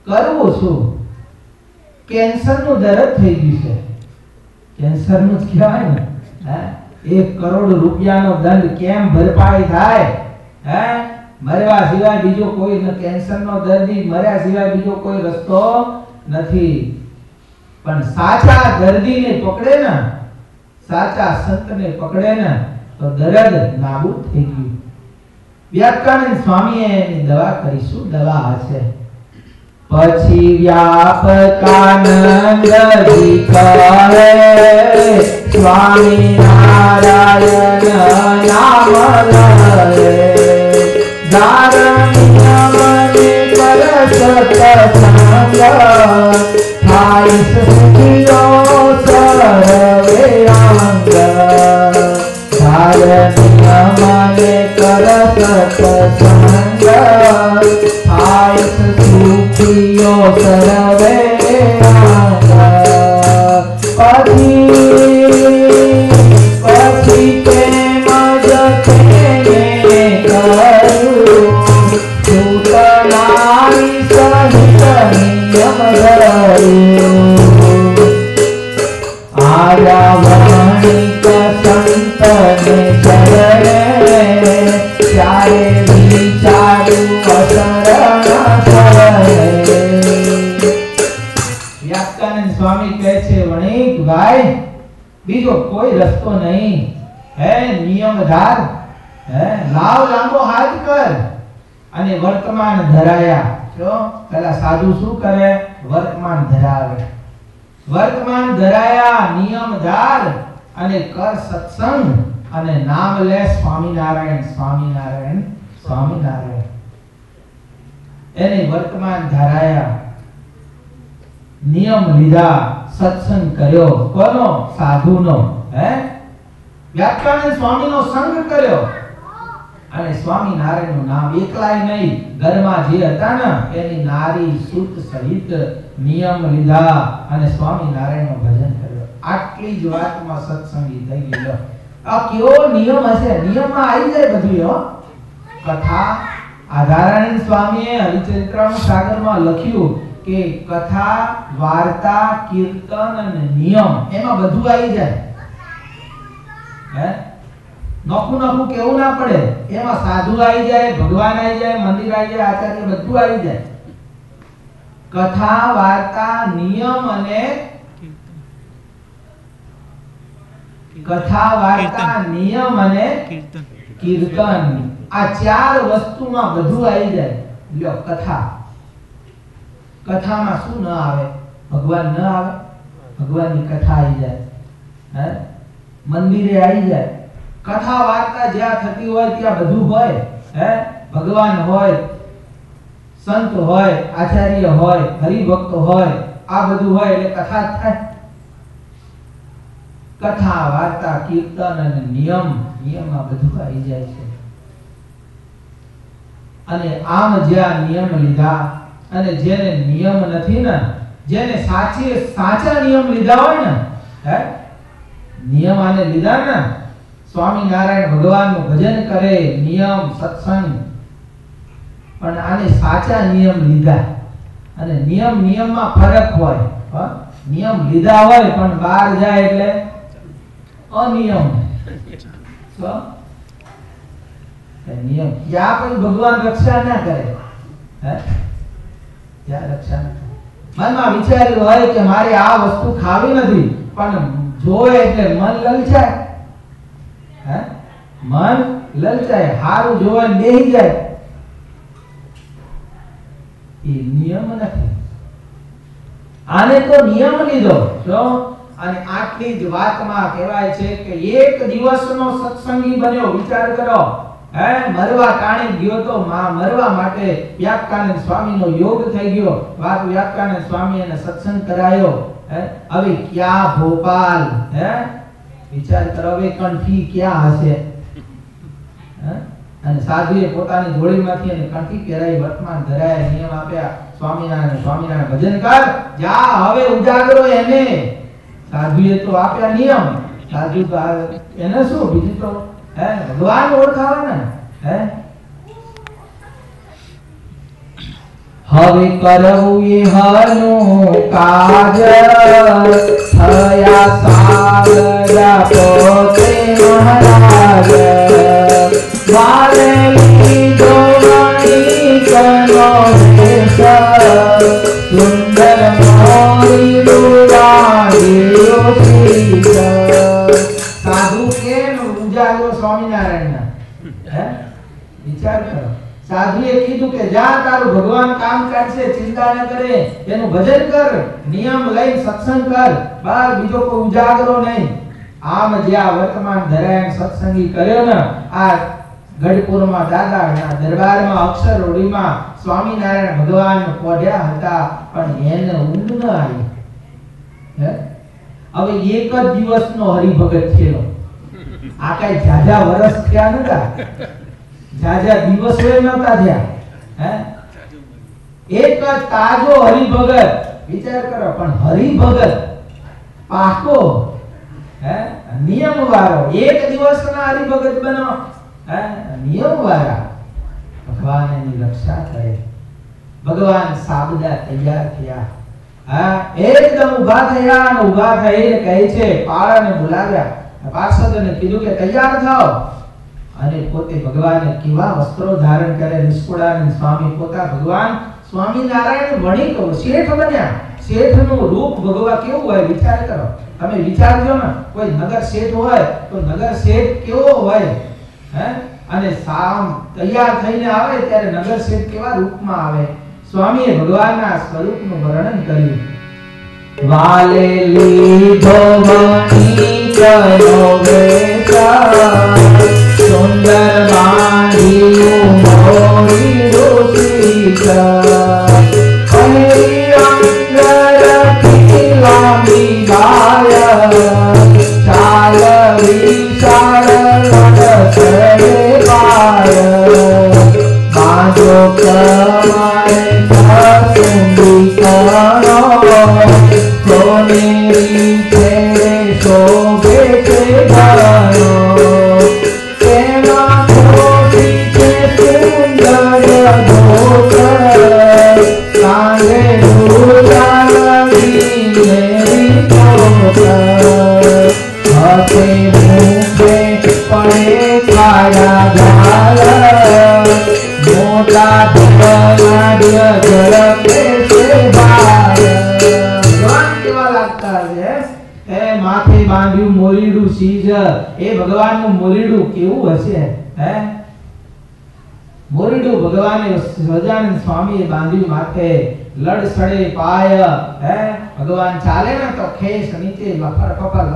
કરવું શું? કેન્સરનું દર્દ થઈ ગયું છે. કેન્સરનું જ કહેવાય ને. 1 કરોડ રૂપિયાનો દંડ કેમ ભરપાઈ થાય? મરવા સિવાય બીજો કોઈ કેન્સરનો દર્દી મર્યા સિવાય બીજો કોઈ રસ્તો નથી. પણ સાચા દર્દીને પકડે ને, સાચા સંતને પકડે ને તો દર્દ નાબૂદ થઈ ગયું. વ્યાપકાનંદ સ્વામીએ એની દવા કરી. શું દવા હશે? પછી વ્યાપકાનંદજી કહે સ્વામી નારાયણ નામ લે, ધારણ્ય મને કર સત્સંગ, થાય સુખીઓ સર્વે અંગ. ધારણ્ય મને કર સત્સંગ, થાય સુખીઓ સર્વે અંગ. પછી પ્રેમ જ તેને કરું, વ્યાસકાનંદ સ્વામી કહે છે વણિક ભાઈ બીજો કોઈ રસ્તો નહીં હે નિયમધાર હે લાવ લાંબો હાથ કર અને વર્તમાન ધરાયા જો પેલા સાધુ શું કરે વર્તમાન ધરાવે વર્તમાન ધરાયા નિયમધાર અને કર સત્સંગ અને નામ લે સ્વામિનારાયણ સ્વામિનારાયણ સ્વામિનારાયણ એને વર્તમાન ધરાયા નિયમ લીધા સત્સંગ કર્યો કોનો સાધુનો હે વ્યાસકાનંદ સ્વામીનો સંગ કર્યો અને સ્વામિનારાયણનું નામ એકલાય નહીં ઘરમાં જે હતા ને એની નારી સુત સહિત નિયમ લીધા અને સ્વામિનારાયણનું ભજન કર્યો આટલી જ વાતમાં સત્સંગી થઈ ગયો આ કેવો નિયમ હશે નિયમમાં આવી જાય બધું હો કથા આધારાનંદ સ્વામીએ હરિચરિત્રનું સાગરમાં લખ્યું કે કથા વાર્તા કીર્તન અને નિયમ એમાં બધું આવી જાય હે નોખું નોખું કેવું ના પડે એમાં સાધુ આવી જાય ભગવાન આવી જાય મંદિર આવી જાય આચાર્ય બધું આવી જાય કથા વાર્તા નિયમ અને કથા વાર્તા નિયમ અને કીર્તન આ ચાર વસ્તુમાં બધું આવી જાય લ્યો કથા કથામાં શું ન આવે ભગવાન ન આવે ભગવાનની કથા આવી જાય હે મંદિરે આવી જાય કથા વાર્તા જ્યાં થતી હોય ત્યાં બધું હોય હે ભગવાન હોય સંત હોય આચાર્ય હોય હરિભક્ત હોય આ બધું હોય એટલે કથા થાય કથા વાર્તા કીર્તન અને નિયમમાં બધું આવી જાય છે અને આમ જ્યાં નિયમ લીધા અને જેને નિયમ નથી ને જેને સાચા નિયમ લીધા હોય ને હે નિયમ આને લીધા ને સ્વામિનારાયણ ભગવાનનું ભજન કરે નિયમ સત્સંગ પણ આને સાચા નિયમ લીધા અને નિયમમાં ફરક હોય નિયમ લીધા હોય પણ બહાર જાય એટલે અનિયમ નિયમ ત્યાં પણ ભગવાન રક્ષા ના કરે હે ત્યાં રક્ષા ના કરે મનમાં વિચાર્યું હોય કે મારે આ વસ્તુ ખાવી નથી પણ જોવે એટલે મન લલચાય હે મન લલચાય હારું જોવા બેહી જાય એ નિયમ નથી આને તો નિયમ લીધો જો અને આટલી જ વાતમાં કહેવાય છે કે એક દિવસનો સત્સંગી બન્યો વિચાર કરો હે મરવા ટાણી ગયો તો મરવા માટે વ્યાસકાનંદ સ્વામીનો યોગ થઈ ગયો વ્યાસકાનંદ સ્વામી એને સત્સંગ કરાયો હે હવે ક્યાં ભોપાલ હે વિચાર કરો હવે કંઠી ક્યાં હશે હે અને સાધુએ પોતાની જોડીમાંથી એને કંઠી પહેરાઈ વર્તમાન ધરાય નિયમ આપ્યા સ્વામિનારાયણ ભજન કર જા હવે ઉજાગરો એને સાધુએ તો આપ્યા નિયમ સાધુ તો એને શું બીજું તો હે ભગવાન ઓળખાવાના હે હવે કરવું એ હનું કાજ થયા સાગરા પોતે મહારાજ વાલે લીધો માણિકનો વેશ સુંદર મોરી રૂવાડ્યો શીશ સાધુ કેમ ઉજાગરો સ્વામિનારાયણના હે વિચાર કરો સાધુએ કીધું કે જા તારું ભગવાન કામ કરશે ચિંતા ન કરે એનું ભજન કર નિયમ લઈ સત્સંગ કર બસ બીજો કોઈ ઉજાગરો નહીં આમ જ્યાં વર્તમાન ધરાયણ સત્સંગી કર્યો ને આ ગઢપુરમાં દાદાના દરબારમાં અક્ષરઓડીમાં સ્વામિનારાયણ ભગવાન પોઢ્યા હતા પણ એને ઊંઘ ન આવી હે હવે એક જ દિવસનો હરિભગત થયો આ કઈ જાજા વર્ષ થયા નતા જાજા દિવસો નતા થયા હે એક જ તાજો હરિભગત વિચાર કરો પણ હરિભગત પાકો હે નિયમ વાળો એક દિવસના હરિભગત બનો હે નિયમ વાળા ભગવાન એની રક્ષા કરે ભગવાન સાબદા તૈયાર થયા હા એકદમ ઊભા થયા અને ઊભા થઈને કહે છે પાળાને બોલાવ્યા પાર્ષદોને કીધું કે તૈયાર થાઓ અને પોતે ભગવાન કેવા વસ્ત્રો ધારણ કરે. નિષ્કુળાનંદ સ્વામી પોતા ભગવાન સ્વામિનારાયણ વણિક શેઠ બન્યા. શેઠનું રૂપ ભગવા કેવું હોય વિચાર કરો. તમે વિચારજો ને, કોઈ નગર શેઠ હોય તો નગર શેઠ કેવો હોય હે? અને સામ તૈયાર થઈને આવે ત્યારે નગર શેઠ કેવા રૂપમાં આવે. સ્વામીએ ભગવાનના સ્વરૂપનું વર્ણન કર્યું. વાલે લીધો વણી કયો વેશા, સુંદર માળિયું મોરી રૂપિકા, પહેરી અંગર લાંબી બાય, ચાલ વિશાળ લડસરે પાય, બાજો કમાય સુંદી કરો, સોનેરી છેડે શોભે છે ઘરો, તેમાં ખોટી છે સુંદર ધોતર, કાંધે દુલાવી મેરી ધોતર, હાથે મુખે પડે કાળા ગાલ, મોટા ધનાઢ્ય ઝડપે છે બાર. કેવા લાગતા છે એ માથે બાંધ્યું મોરીડું સીજ. એ ભગવાનનું મોરીડું કેવું હશે હે? મોરીડું ભગવાને સહજાનંદ સ્વામીએ બાંધ્યું માથે. લડસડે પાય હે? ભગવાન ચાલે ને તો ખેસ નીચે લફર પફર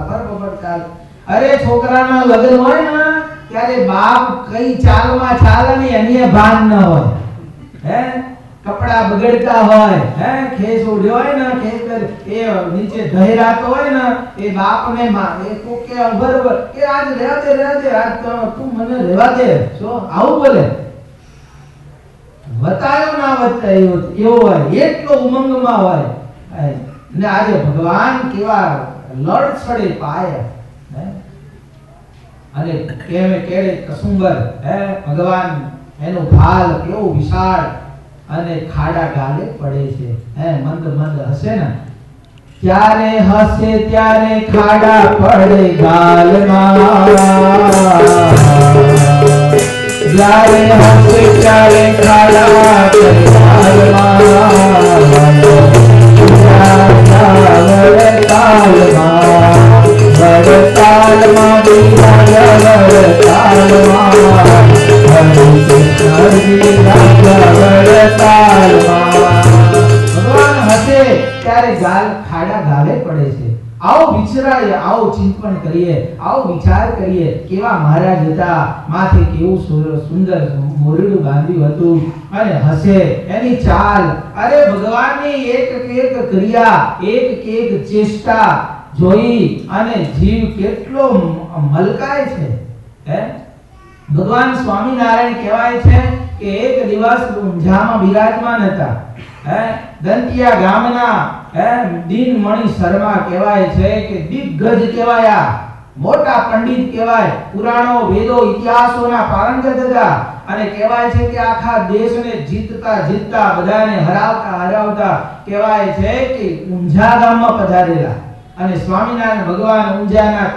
ચાલે. અરે છોકરાના લગ્ન હોય ને ત્યારે બાપ કઈ ચાલમાં ચાલે ને એની ભાન ન હોય હે? કપડા બગડતા હોય હે? ખેસ ઉડ્યો હોય ને, ખેસ એ નીચે ધહેરાતો હોય ને, એ બાપને માં એ તો કે બરોબર કે આજ રહેવા દે આજ તું મને રહેવા દે. શું આવું બોલે? વતાયો ના વતાયો એવો હોય, એટલો ઉમંગમાં હોય. ને આજે ભગવાન કેવા લડસડે પાય હે? અને કેમે કેળે કસુંબર હે? ભગવાન એનું ભાલ કેવું વિશાળ અને ખાડા ગાલે પડે છે હે? મંદ મંદ હસે ને ત્યારે હસે ત્યારે ખાડા પડે ગાલમાં, જ્યારે હસે ત્યારે ખાડા પડે ગાલમાં, વડતાલમાં બીજા વડતાલમાં, ભગવાન હસે ત્યારે ગાલ ખાડા ગાલે પડે છે. આવો વિચારીએ, આવો ચિંતન કરીએ, આવો વિચાર કરીએ. કેવા મહારાજ હતા, માથે કેવું સુંદર મોરડું બાંધ્યું હતું અને હસે. એની ચાલ, અરે ભગવાનની એક ક્રિયા, એક ચેષ્ટા જોઈ અને જીવ કેટલો મલકાય છે હે? ભગવાન સ્વામિનારાયણ કહેવાય છે કે એક દિવસ ઊંઝામાં બિરાજમાન હતા હે? દંતિયા ગામના હે દિનમણી શર્મા કહેવાય છે કે દિગ્ગજ કહેવાયા, મોટા પંડિત કહેવાય, પુરાણો વેદો ઇતિહાસોના પારંગત હતા. અને કહેવાય છે કે આખા દેશને જીતતા બધાને હરાવતા કહેવાય છે કે ઊંઝા ગામમાં પધારેલા. અને સ્વામિનારાયણ ભગવાન ઊંઝાના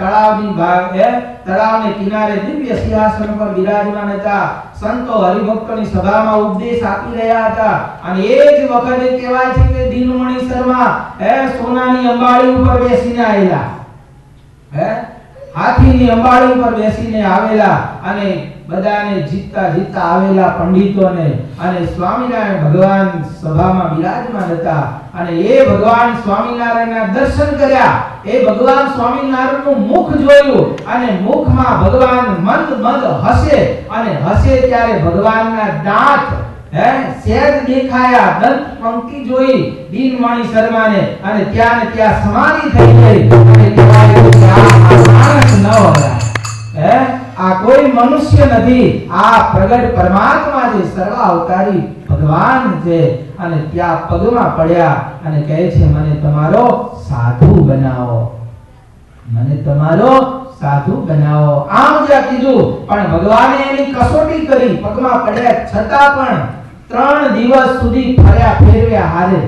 તળાવને કિનારે દિવ્ય સિંહાસન પર બિરાજમાન હતા. સંતો હરિભક્તોની સભામાં ઉપદેશ આપી રહ્યા હતા. અને એ જ વખતે કહેવાય છે કે દિનમણી શર્મા સોનાની અંબાડી ઉપર બેસીને આવેલા હાથીની અંબાડી ઉપર બેસીને આવેલા અને બધાને જીતતા આવેલા પંડિતોને. અને સ્વામિનારાયણ ભગવાન સભામાં બિરાજમાન હતા. અને એ ભગવાન સ્વામિનારાયણના દર્શન કર્યા. એ ભગવાન સ્વામિનારાયણનું મુખ જોયું અને મુખમાં ભગવાન મંદ હસે. અને હસે ત્યારે ભગવાનના દાંત સેજ દેખાયા, દંત પંક્તિ જોઈ દિનમણી શર્માને. અને ત્યાં સમાધિ થઈ ગઈ. અને કહેવાય કે આ માણસ ન હોય, આ કોઈ મનુષ્ય નથી, આ પ્રગટ પરમાત્મા છે, સર્વ અવતારી ભગવાન છે. અને ત્યાં પગમાં પડ્યા અને કહે છે મને તમારો સાધુ બનાવો, મને તમારો સાધુ બનાવો. આમ જ્યાં કીધું પણ ભગવાને એની કસોટી કરી. પગમાં પડ્યા છતાં પણ 3 દિવસ સુધી ફેરવ્યા હારે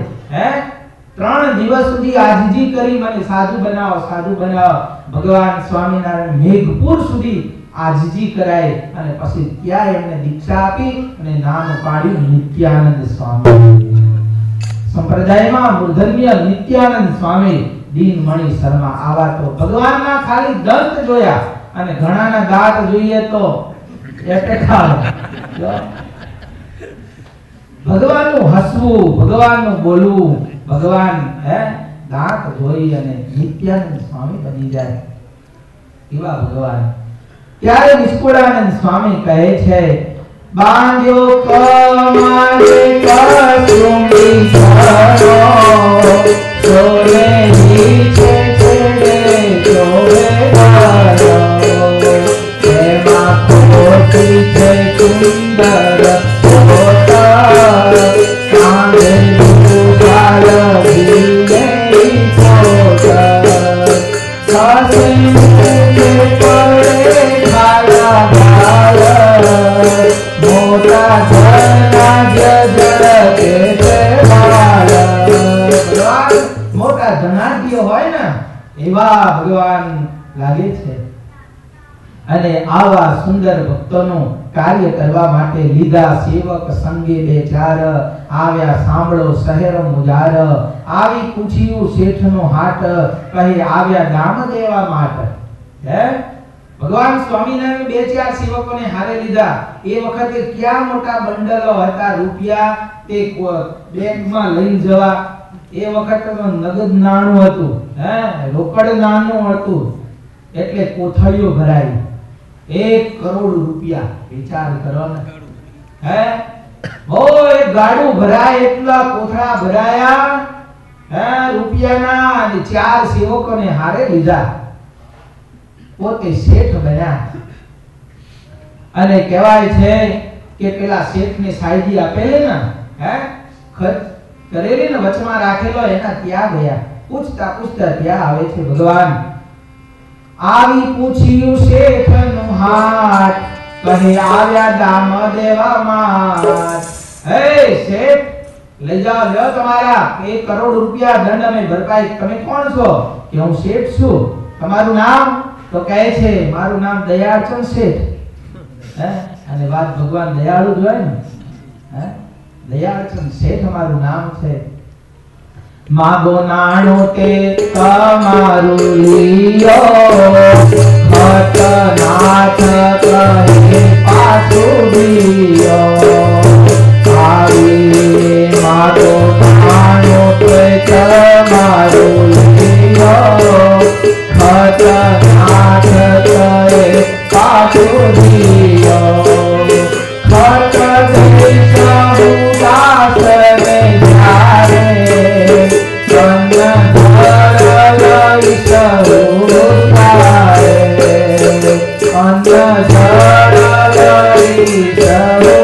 3 દિવસ સુધી આજીજી કરી મને સાધુ બનાવો. ભગવાન સ્વામિનારાયણ મેઘપુર સુધી આજજી કરાય અને પછી ત્યાં એમને દીક્ષા આપી અને નામ પાડ્યું નિત્યાનંદ સ્વામી. સંપ્રદાયમાં મૂર્ધન્ય નિત્યાનંદ સ્વામી દીનમણી શર્મા. આવા તો ભગવાનના ખાલી દંત જોયા અને ઘણાના દાંત જોઈએ તો ભગવાનનું હસવું, ભગવાનનું બોલવું, ભગવાન દાંત જોઈ અને નિત્યાનંદ સ્વામી બની જાય એવા ભગવાન. ત્યારે નિષ્કુળાનંદ સ્વામી કહે છે, બાંધ્યો કમારે કસુંબી કરો, સોને નીચે છેડે જોવે કરો, એમાં ખોટી છે સુંદર પોતા, કાંધે દુગાલ ભીને પોતા, સાસે પડે ખાડા ભાર, મોટા ધનાઢ્ય જળકે છે ભાર. ભગવાન મોટા ધનાઢ્ય હોય ને એવા ભગવાન લાગે છે. અને આવા સુંદર ભક્તોનું કાર્ય કરવા માટે લીધા સેવક સંગે બે ચાર, આવ્યા સાંભળો શહેર મુજાર, આવી પૂછ્યું શેઠનો હાટ, કહે આવ્યા દામ દેવા માટ. ભગવાન સ્વામિનારાયણ બે ચાર સેવકોને હારે લીધા. એ વખતે ક્યાં મોટા બંડલો હતા રૂપિયા તે બેંકમાં લઈ જવા. એ વખતે તો નગદ નાણું હતું, રોકડ નાણું હતું, એટલે કોથળીઓ ભરાઈ. 1 કરોડ રૂપિયા વિચાર કરો ને. એક ગાડું ભરાય એટલા કોથળા ભરાયા રૂપિયાના. અને 4 સેવકોને હારે લીધા. પોતે શેઠ બન્યા. અને કહેવાય છે કે પેલા શેઠને સાઈજી આપેલી ને ખર્ચ કરેલી ને વચમાં રાખેલો એના ત્યાં ગયા. પૂછતા પૂછતા ત્યાં આવે છે ભગવાન. આવી પૂછ્યું શેઠનું હાટ, કહે આવ્યા દામ દેવા માટ. હે શેઠ, લઈ જાઓ લ્યો તમારા 1 કરોડ રૂપિયા દંડ અમે ભરપાઈ. તમે કોણ છો? કે હું શેઠ છું. તમારું નામ? તો કહે છે મારું નામ દયાળચંદ શેઠ. અને વાત ભગવાન દયાળુ જ હોય ને. દયાળચંદ શેઠ અમારું નામ છે. માગો નાણો તે તમારું લીયો, ખત નાથ કહે પાછું દિયો. આવી માગો નાણો તે તમારું લીયો, ખત નાથ કહે પાછું દિયો. ખત દેશ ઉદાસ ને જારે,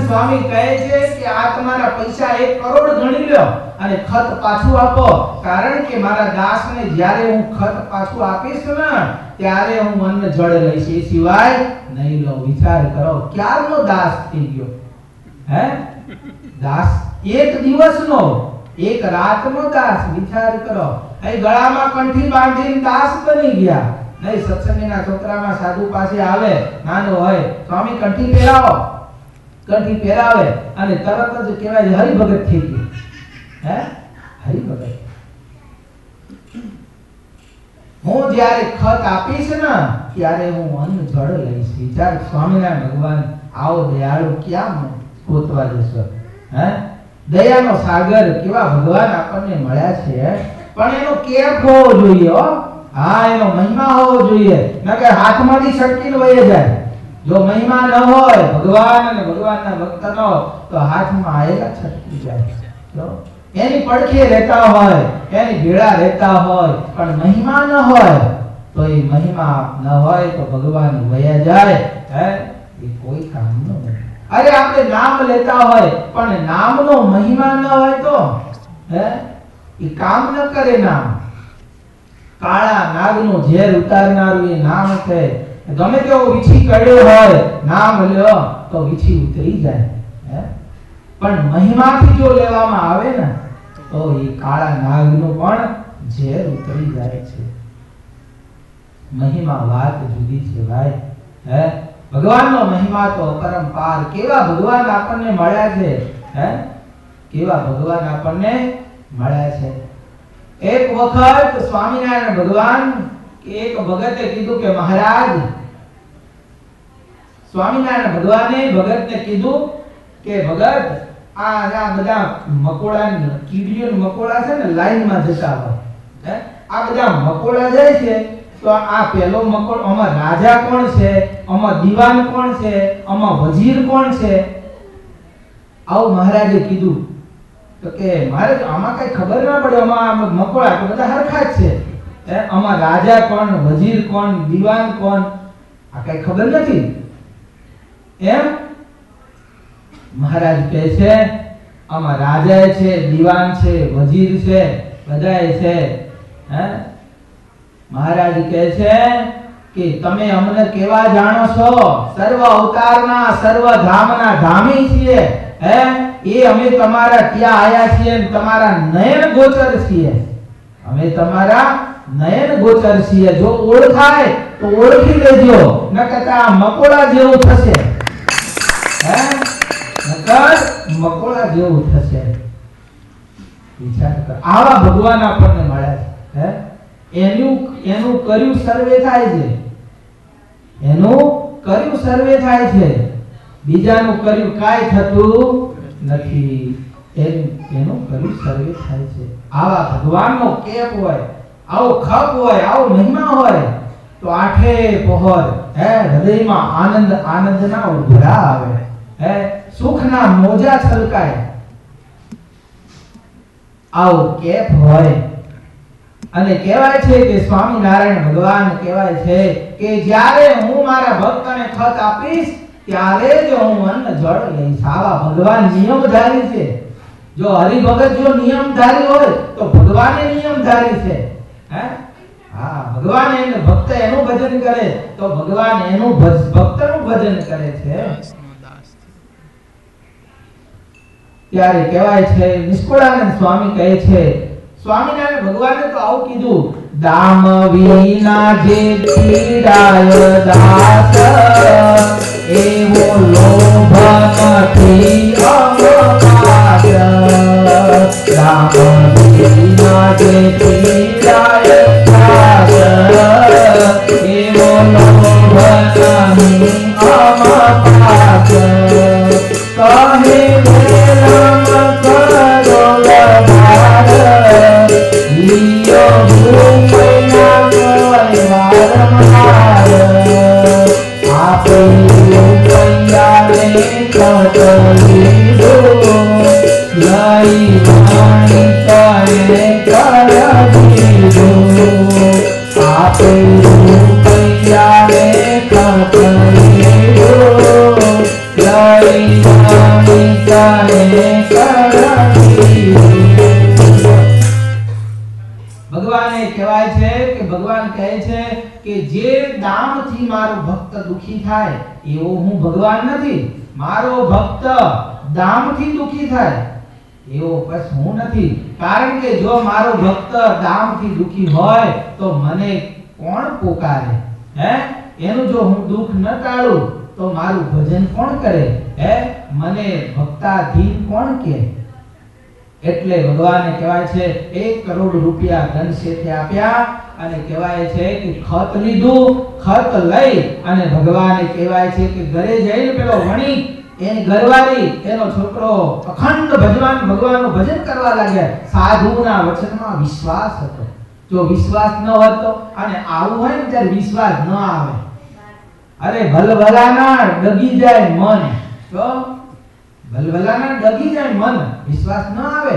સ્વામી કહે છે કે આ તમારા પૈસા 1 કરોડ ગણી લો અને ખત પાછું આપો. કારણ કે મારા દાસને જ્યારે હું ખત પાછું આપીશ ને ત્યારે હું અન્ન જળ લઈશ, એ સિવાય નહીં લો. વિચાર કરો ક્યારનો દાસ થઈ ગયો. દાસ 1 દિવસનો, 1 રાતનો દાસ. વિચાર કરો. અહીં ગળામાં કંઠી બાંધીને દાસ બની ગયા. નહીં સત્સંગીના છોકરામાં સાધુ પાસે આવે, નાનો હોય, સ્વામી કંઠી પહેરાવો, કંઠી પહેરાવે અને તરત જ કહેવાય હરિભગત થઈ ગયું. હરિભગત. હું જ્યારે ખત આપીશ ને ત્યારે હું અન્ન જળ લઈશ. વિચાર સ્વામિનારાયણ ભગવાન આવો દયાળુ ક્યાં ગોતવા જશો? દયાનો સાગર કેવા ભગવાન આપણને મળ્યા છે. પણ એનો કેફ હોવો જોઈએ. એનો મહિમા હોવો જોઈએ. નકર હાથમાંથી છટકીને વહી જાય. જો મહિમા ન હોય ભગવાન અને ભગવાનના ભક્તનો તો હાથમાં આયેલા છટકી જાય. એની પડખે રહેતા હોય, એની ભેળા રહેતા હોય, પણ મહિમા ન હોય તો એ મહિમા ન હોય તો ભગવાન વયા જાય. એ કોઈ કામનો નથી. અરે આપણે નામ લેતા હોય પણ નામનો મહિમા ન હોય તો એ કામ ન કરે. નામ કાળા નાગનું ઝેર ઉતારનારું એ નામ છે. ગમે તેવો વીછી કર્યો હોય, નામ લ્યો તો વીછી ઉતરી જાય. પણ મહિમાથી જો લેવામાં આવે ને તો એ કાળા નાગનું પણ ઝેર ઉતરી જાય છે. મહિમા વાત જુદી છે ભાઈ. હે ભગવાનનો મહિમા તો અપરંપાર. કેવા ભગવાન આપણને મળ્યા છે. હે કેવા ભગવાન આપણને મળ્યા છે. એક વખત સ્વામિનારાયણ ભગવાન એક ભગતે કીધું કે મહારાજ, સ્વામિનારાયણ ભગવાને ભગતને કીધું કે ભગત, આ બધા મકોડા, કીડીઓ મકોડા છે ને લાઈનમાં જતા હોય. હે આ બધા મકોડા જાય છે તો આ પેલો મકોડો, આમાં રાજા કોણ છે, આમાં દીવાન કોણ છે, આમાં વજીર કોણ છે? આવું મહારાજે કીધું. તો કે મારે આમાં કઈ ખબર ના પડે, આમાં મકોડા તો બધા હરખા જ છે. આમાં રાજા કોણ, વજીર કોણ, દીવાન કોણ, આ કઈ ખબર નથી એમ? મહારાજ કહે છે આમાં રાજા છે, દીવાન છે, વજીર છે, બધાય છે. હે મહારાજ કહે છે કે તમે અમને કેવા જાણો છો? સર્વ અવતારના, સર્વ ધામના ધામી છીએ. હે એ અમે તમારા ત્યાં આયા છીએ, તમારા નયન ગોચર છીએ. અમે તમારા નયન ગોચર છીએ. જો ઓળખાય તો ઓળખી લેજો, નકર આ મકોડા જેવું થશે. હે નકર મકોડા જેવું થશે. વિચાર કર, આવા ભગવાન આપણને મળ્યા છે. હે એનું કર્યું સર્વે થાય છે. એનું કર્યું સર્વે થાય છે. બીજાનું કર્યું કાઈ થતું નથી. એનું કર્યું સર્વે થાય છે. આવા ભગવાનનો કેપ હોય, આવો ખપ હોય, આવો મહિમા હોય તો આઠે પહોર હે હૃદયમાં આનંદ આનંદના ઉભરા આવે. હે સુખના મોજા છલકાય. આવો કેપ હોય. અને કહેવાય છે કે સ્વામિનારાયણ ભગવાન કહેવાય છે કે જ્યારે હું મારા ભક્તને ખત આપીશ ત્યારે જ હું અન્ન જળ લઈશ. આવા ભગવાન નિયમધારી છે. જો હરિભગત જો નિયમધારી હોય તો ભગવાન નિયમધારી છે. હે હા ભગવાન એને ભક્ત એનું ભજન કરે તો ભગવાન એનું ભક્તનું ભજન કરે છે. ત્યારે કહેવાય છે, નિષ્કુળાનંદ સ્વામી કહે છે, સ્વામિનારાયણ ભગવાને તો આવું કીધું, દામ વિના જે પીડાય દાસ એવો લોભ નથી અમપાસ. દામ વિના જે પીડાય દાસ એવો લોભ નહીં અમપાસ. કહે રામ કરો લધાર ઈયો ભૂમૈયા કવૈવાર માર. આપે રૂપૈયાને કટલીધો લઈ વાણી કરે કરદીધો. આપે રૂપૈયાને કટલીધો લઈ વાણી કરે કરદીધો. ભગવાને કહેવાય છે કે ભગવાન કહે છે કે જે દામથી મારો ભક્ત દુખી થાય એવો હું ભગવાન નથી. મારો ભક્ત દામથી દુખી થાય એવો બસ હું નથી. કારણ કે જો મારો ભક્ત દામથી દુખી હોય તો મને કોણ પોકારે? હે એનું જો હું દુખ ન ટાળું તો મારું ભજન કોણ કરે? હે મને ભક્તાધીન કોણ કહે? એટલે ભગવાને કહેવાય છે 1 કરોડ રૂપિયા ધન શેઠે આપ્યા અને કહેવાય છે કે ખત લીધું. ખત લઈ અને ભગવાને કહેવાય છે કે ઘરે જઈને પેલો વણિક એની ઘરવાળી એનો છોકરો અખંડ ભગવાનનું ભજન કરવા લાગ્યા. સાધુના વચનમાં વિશ્વાસ હતો. જો વિશ્વાસ ન હતો અને આવું હોય ને ત્યારે વિશ્વાસ ન આવે. અરે ભલભલાના ડગી જાય મન. તો ભલભલાના ડગી જાય મન, વિશ્વાસ ન આવે.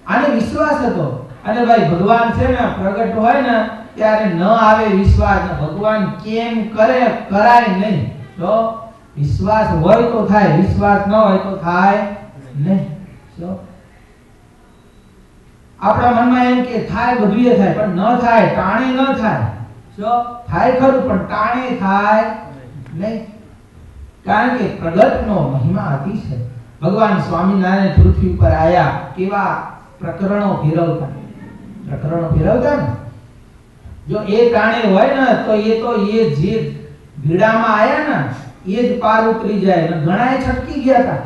આને વિશ્વાસ હતો. અને ભાઈ ભગવાન છે ને પ્રગટ હોય ને ત્યારે ન આવે વિશ્વાસ. ભગવાન કેમ કરે કરાય નહીં. તો વિશ્વાસ હોય તો થાય, વિશ્વાસ ન હોય તો થાય નહીં. તો આપણા મનમાં એમ કે થાય બધું એ થાય પણ ન થાય, ટાણે ન થાય. જો થાય ખરું પણ ટાણે થાય નહીં. કારણ કે પ્રગટનો મહિમા અતિ છે. ભગવાન સ્વામિનારાયણ પૃથ્વી પર આયા કેવા પ્રકરણો ફેરવતા ને જો એ ટાણે હોય ને તો એ જે ભીડામાં આયા ને એ જ પાર ઉતરી જાય. ને ઘણાએ છટકી ગયા હતા.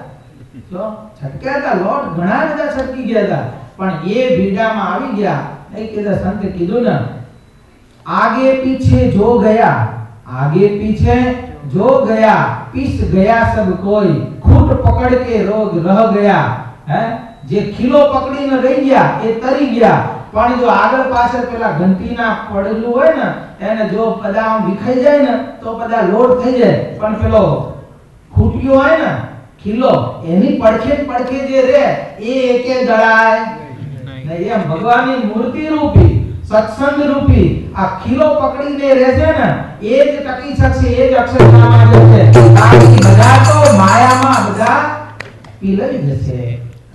જો છટક્યા હતા લોટ ઘણા બધા છટકી ગયા હતા, પણ એ ભીડામાં આવી ગયા. એ કીધા સંતે કીધું ને आगे पीछे जो गया, आगे पीछे जो गया, पीस गया सब कोई, खूट पकड़ के रोग रह गया. है जे खिलो पकड़ीने રહી ગયા એ તરી ગયા, પણ જો આગળ પાછળ પેલા ઘંટીના પડેલું હોય ને એને જો પદા વિખાઈ જાય ને તો પદા લોડ થઈ જાય, પણ પેલો ખૂટ્યો હોય ને ખીલો એની પડખે જે રે એ એકે દળાય નહીં. એમ ભગવાનની મૂર્તિ રૂપી સત્સંગ રૂપી આ ખીલો પકડીને રહેશે ને એ જ ટકી શકશે, એ જ અક્ષરધામમાં જશે. બાકી બધા તો માયામાં બધા પીલાઈ જશે.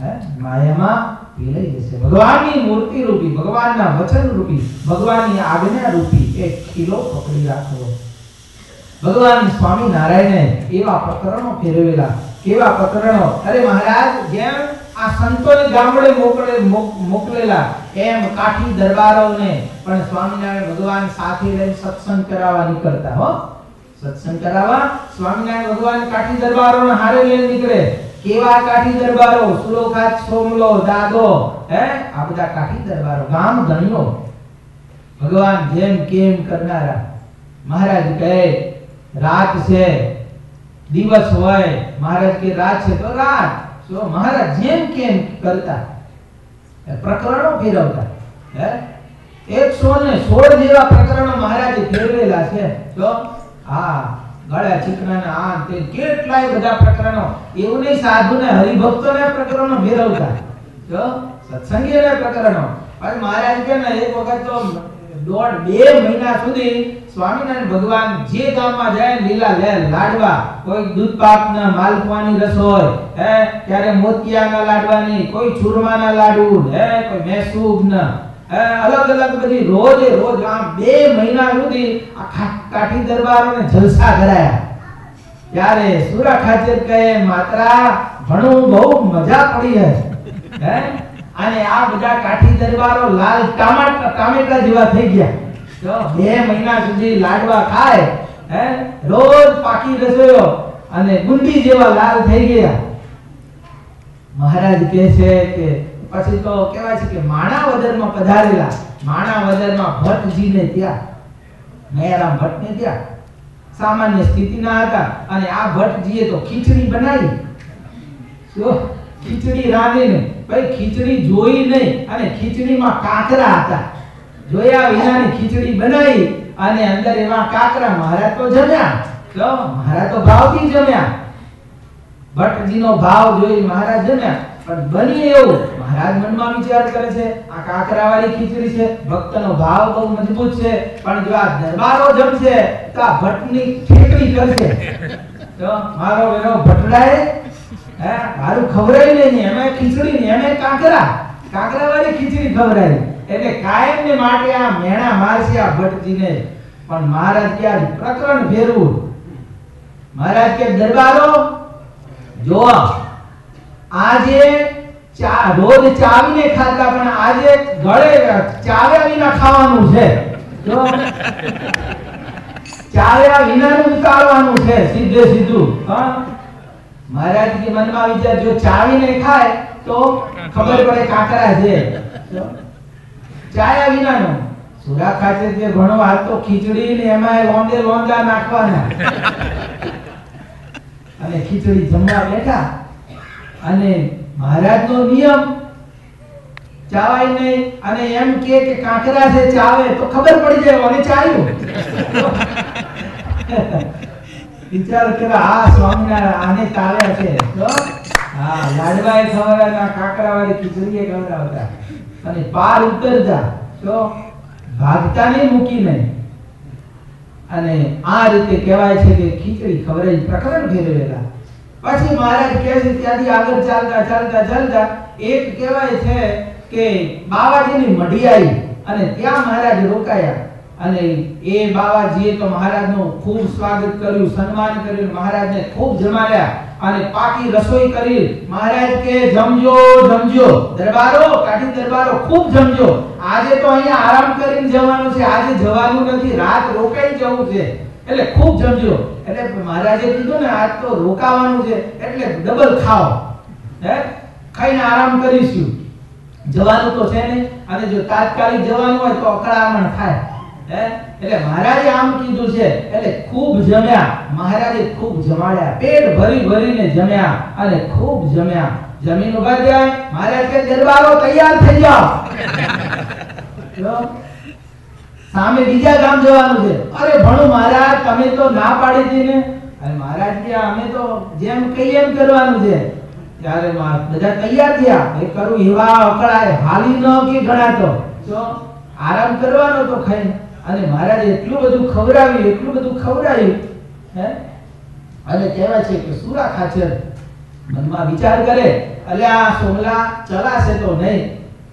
હે માયામાં પીલાઈ જશે. ભગવાનની મૂર્તિ રૂપી, ભગવાનના વચન રૂપી, ભગવાનની આજ્ઞા રૂપી એક ખીલો પકડી રાખો. ભગવાન સ્વામી નારાયણે એવા પ્રકરણો ફેરવેલા, કેવા પ્રકરણો. અરે મહારાજ જેમ આ સંતોને ગામડે મોકલેલા એમ કાઠી દરબારોને પણ સ્વામિનારાયણ ભગવાન સાથે લઈને સત્સંગ કરાવવા નીકળતા. હો સત્સંગ કરાવવા સ્વામિનારાયણ ભગવાન કાઠી દરબારોને હારે લઈને નીકળે. કેવા કાઠી દરબારો? સુલોખાત, સોમલો, દાદો, હે આ બધા કાઠી દરબારો, ગામ ધણીઓ, ભગવાન જેમ કેમ કરનારા. મહારાજ કહે રાત છે દિવસ હોય, મહારાજ કે રાત છે તો રાત. તો મહારાજ જેમ કેમ કરતા પ્રકરણો ફેરવતા. હે 116 જેવા પ્રકરણો મહારાજે ફેરવેલા છે. તો હા ગળા ચીકણાના આ તે કેટલાય બધા પ્રકરણો. એવું નહીં સાધુને હરિભક્તોને પ્રકરણો ફેરવતા, તો સત્સંગીઓને પ્રકરણો. પણ મહારાજ કે ને એક વખત તો 1.5-2 મહિના સુધી સ્વામિનારાયણ ભગવાન જે ગામમાં જાય લીલા લાડવા, કોઈ દૂધ પાકના માલપુઆની રસોઈ, હે ક્યારે મોતિયાના લાડવાની, કોઈ ચૂરમાના લાડુ, હે કોઈ મેસૂબના, અલગ અલગ બધી રોજ આમ 2 મહિના સુધી આ કાઠી દરબારોને જલસા કરાયા. ત્યારે સુરા ખાચર કહે માત્રા ભણું બહુ મજા પડી હે. અને આ બધા કાઠી દરબારો લાલ ટામેટા જેવા થઈ ગયા. જો 2 મહિના સુધી લાડવા ખાય, હે રોજ પાકી રસોયો અને ગુંડી જેવા લાલ થઈ ગયા. મહારાજ કહે છે કે પછી તો કહેવાય છે કે માણાવદરમાં પધારેલા. માણાવદરમાં ભટ્ટજીને ત્યાં, મયારામ ભટ્ટને ત્યાં સામાન્ય સ્થિતિના હતા. અને આ ભટ્ટજીએ તો ખીચડી બનાવી. જો ખીચડી રાંધીને ભાઈ ખીચડી જોઈ નહીં, અને ખીચડીમાં કાકરા હતા. જોયા વિનાની ખીચડી બનાવી અને અંદર એમાં કાકરા. મહારાજ તો જમ્યા. તો મહારાજ તો ભાવથી જમ્યા. ભટ્ટજીનો ભાવ જોઈ મહારાજ જમ્યા. પણ બની એવું મહારાજ મનમાં વિચાર કરે છે આ કાકરાવાળી ખીચડી છે, ભક્તનો ભાવ બહુ મજબૂત છે, પણ જો આ દરબારો જમશે તો આ ભટ્ટની ઠેકડી કરશે. તો મારો વેરો ભટ્ટડાએ હે મારું ખવરાઈ નહીં, એમાં ખીચડી ને એમાં કાકરાવાળી ખીચડી ખવરાઈ. એટલે કાયમને માટે આ મેણા મારશે આ ભટ્ટજીને. પણ મહારાજ ક્યારે પ્રકરણ ફેરવું. મહારાજ કે દરબારો જો આજે રોજ ચાવીને ખાતા, પણ આજે ગળે ચાવ્યા વિના ખાવાનું છે. જો ચાવ્યા વિનાનું ઉતારવાનું છે સીધે સીધું. મહારાજ કે મનમાં વિચાર જો ચાવીને ખાય તો ખબર પડે કાકરા છે. ચાયા વિનાનું સુરા ખાચર જે ઘણો હાલ તો ખીચડી ને એમાં લોંદા નાખવાના. અને ખીચડી જમવા બેઠા અને મહારાજનો નિયમ ચાવાય નહીં. અને એમ કે કાંકરા છે ચાવે તો ખબર પડી જાય અને ચાયું. વિચાર કરે આ સ્વામિનારાયણ આને ચાવ્યા છે. તો હા લાડવાએ ખવડાવતા, કાંકરાવાળી ખીચડીએ ખવડાવતા અને પાર ઉતરતા. તો ભાગતા નહીં, મૂકી નહીં. અને આ રીતે કહેવાય છે કે ખીચડી ખવડાવી પ્રકરણ ફેરવેલા. પછી મહારાજ કહે છે ત્યાંથી આગળ ચાલતા એક કહેવાય છે કે બાવાજીની મઢી આવી અને ત્યાં મહારાજ રોકાયા. અને એ બાવાજીએ તો મહારાજનું ખૂબ સ્વાગત કર્યું, સન્માન કર્યું, મહારાજને ખૂબ જમાડ્યા અને પાકી રસોઈ કરી. મહારાજ કે જમજો જમજો, દરબારો કાઠી દરબારો ખૂબ જમજો. આજે તો અહીંયા આરામ કરીને જવાનું છે, આજે જવાનું નથી, રાત રોકાઈ જવું છે, એટલે ખૂબ જમજો. એટલે મહારાજે કીધું ને આજ તો રોકાવાનું છે એટલે ડબલ ખાઓ, ખાઈને આરામ કરીશું, જવાનું તો છે નહીં. અને જો તાત્કાલિક જવાનું હોય તો અકળામણ થાય. એટલે મહારાજે આમ કીધું છે એટલે ખૂબ જમ્યા. મહારાજે ખૂબ જમાડ્યા, પેટ ભરી ભરીને જમ્યા અને ખૂબ જમ્યા. જમીન ઉભા થયા. મહારાજ કે દરબારો તૈયાર થઈ જાઓ, સામે બીજા ગામ જવાનું છે. અરે ભણું મહારાજ, તમે તો ના પાડી હતી ને. અને મહારાજ કે અમે તો જેમ કહીએ એમ કરવાનું છે. ત્યારે બધા તૈયાર થયા. એ કરું એવા અકળાય, હાલી ન કે ગણાતો, જો આરામ કરવાનો તો ખાઈ. અને મહારાજે એટલું બધું ખવડાવ્યું, એટલું બધું ખવડાવ્યું. અને કહેવાય છે કે સુરા ખાચર મનમાં વિચાર કરે, અલ્યા સોમલા ચલાશે તો નહીં,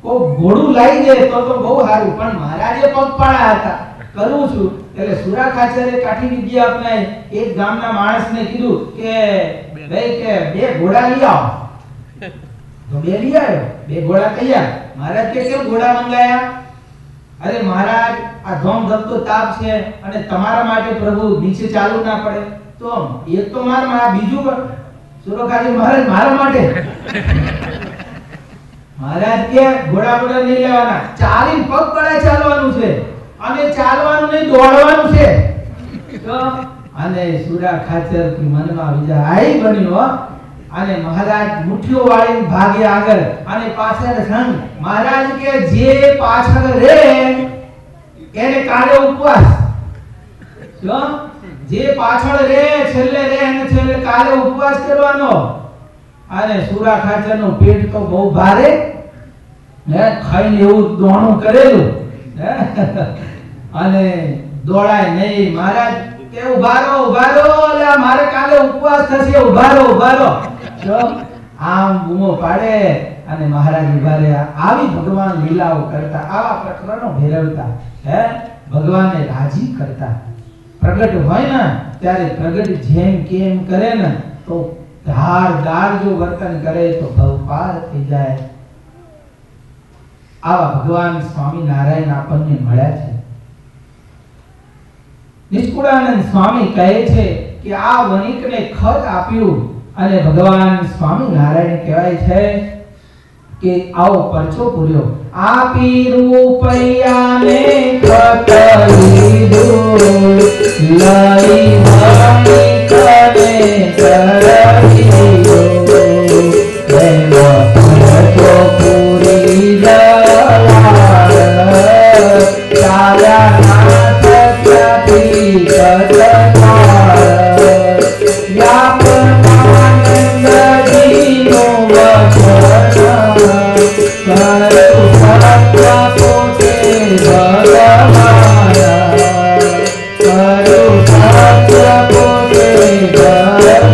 કોઈ ઘોડું લાવી દે તો બહુ સારું, પણ મહારાજે પગપાળા હતા, કરું છું. એટલે સુરા ખાચરે કાઠી વિદ્યા અપનાવી. એક ગામના માણસને કીધું કે ભાઈ કે 2 ઘોડા લઈ આવો. તો 2 લઈ આવ્યો, 2 ઘોડા તૈયાર. મહારાજ કે કેમ ઘોડા મંગાયા? અરે મહારાજ, આ ધોમ ધબતો તાપ છે અને તમારા માટે પ્રભુ નીચે ચાલુ ના પડે તો એક તો મારા બીજું પણ સુરખાજી મહારાજ મારા માટે. મહારાજ કે ઘોડા નહીં લેવાના, ચાલી પગપાળા ચાલવાનું છે અને ચાલવાનું નહીં, દોડવાનું છે. તો અને સુરા ખાચર મનમાં વિચાર આઈ બન્યો. અને મહારાજ મુઠ્ઠીઓ વાળીને ભાગે આગળ અને પાછળ સંગ. મહારાજ કે જે પાછળ રે એને કાલે ઉપવાસ. જો જે પાછળ રે છેલ્લે રે એને છેલ્લે કાલે ઉપવાસ કરવાનો. અને સુરા ખાચરનું પેટ તો બહુ ભારે ને, ખાઈને એવું દોણું કરેલું અને દોડાય નહીં. મહારાજ કે ઉભા રહો, એટલે મારે કાલે ઉપવાસ થશે, ઉભા રહો. જો આમ બૂમો પાડે અને મહારાજ ઉભા રહ્યા. આવી ભગવાન લીલાઓ કરતા, આવા પ્રકરણો ભેરવતા, ભગવાનને રાજી કરતા. પ્રગટ હોય ને ત્યારે પ્રગટ જેમ કેમ કરે ને તો ધારદાર જો વર્તન કરે તો ભવપાર થઈ જાય. આવા ભગવાન સ્વામિનારાયણ આપણને મળ્યા છે. નિષ્કુળાનંદ સ્વામી કહે છે કે આ વણિકને ખત આપ્યું અને ભગવાન સ્વામિનારાયણ કહેવાય છે કે આવો પરચો પૂર્યો. આપી રૂપૈયાને ખત લીધું, લઈ વણિકને કરવીધો, એનો પરચો પૂરી જવાર, ચાલ્યા નાથ ત્યાંથી કથાર, વ્યાપનાનંદજીનો વચન, કરું સત્ય પોતે ભગવાન, કરું સત્ય પોતે ભગવાન.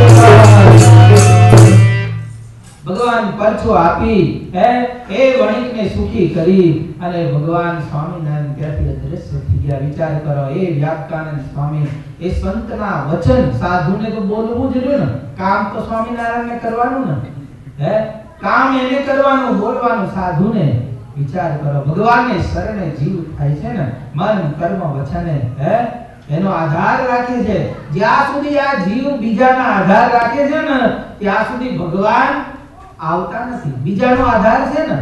ભગવાન પરચો આપી એ વણિકને સુખી કરી અને ભગવાન સ્વામિનારાયણ ત્યાંથી અદ્રશ્ય થઈ ગયા. વિચાર કરો, એ વ્યાપકાનંદ સ્વામી, એ સંતના વચન, સાધુને તો બોલવું જ રહ્યું ને, કામ તો સ્વામિનારાયણને કરવાનું ને, કામ એને કરવાનું, બોલવાનું સાધુને. વિચાર કરો, ભગવાનને શરણે જીવ થાય છે ને, મન કર્મ વચને એનો આધાર રાખે છે. જ્યાં સુધી આ જીવ બીજાના આધાર રાખે છે ને ત્યાં સુધી ભગવાન આવતા નથી. બીજાનો આધાર છે ને,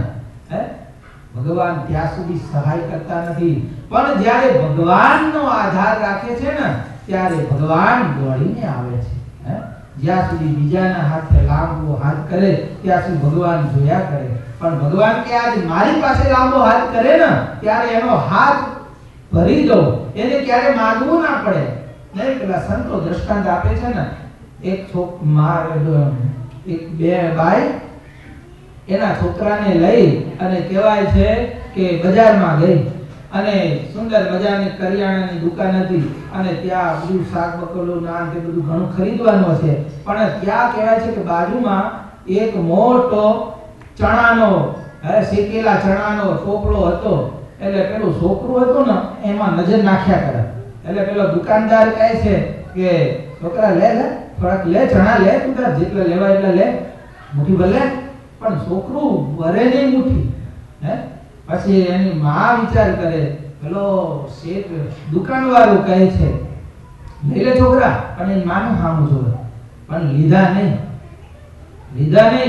ભગવાન ત્યાં સુધી સહાય કરતા નથી. પણ જ્યારે ભગવાનનો આધાર રાખે છે ને ત્યારે ભગવાન દોડીને આવે છે. જ્યાં સુધી બીજાના હાથે લાંબો હાથ કરે ત્યાં સુધી ભગવાન જોયા કરે. પણ ભગવાન કે આજ મારી પાસે લાંબો હાથ કરે ને ત્યારે એનો હાથ ભરી દો, એને ક્યારે માંગવું ના પડે. નહીં પેલા સંતો દ્રષ્ટાંત આપે છે ને, એક બે બાઈ એના છોકરાને લઈ અને કહેવાય છે કે બજારમાં ગઈ અને સુંદર મજાની કરિયાણાની દુકાન હતી અને ત્યાં બધું શાક બકોલું નાન તે બધું ઘણું ખરીદવાનું હશે. પણ ત્યાં કહેવાય છે કે બાજુમાં એક મોટો ચણાનો શેકેલા ચણાનો ટોપલો હતો. એટલે પેલું છોકરું હતું ને એમાં નજર નાખ્યા કરે. એટલે પેલો દુકાનદાર કહે છે કે છોકરા લે થોડાક લે, ચણા લે, તું તાર જેટલા લેવા એટલા લે, મુઠ્ઠી ભર લે. પણ છોકરું ભરે નહીં મુઠ્ઠી. પછી એની માં વિચાર કરે, પેલો શેઠ દુકાનવાળો કહે છે લઈ લે છોકરા, પણ એની માનું સામું જોવે, પણ લીધા નહીં.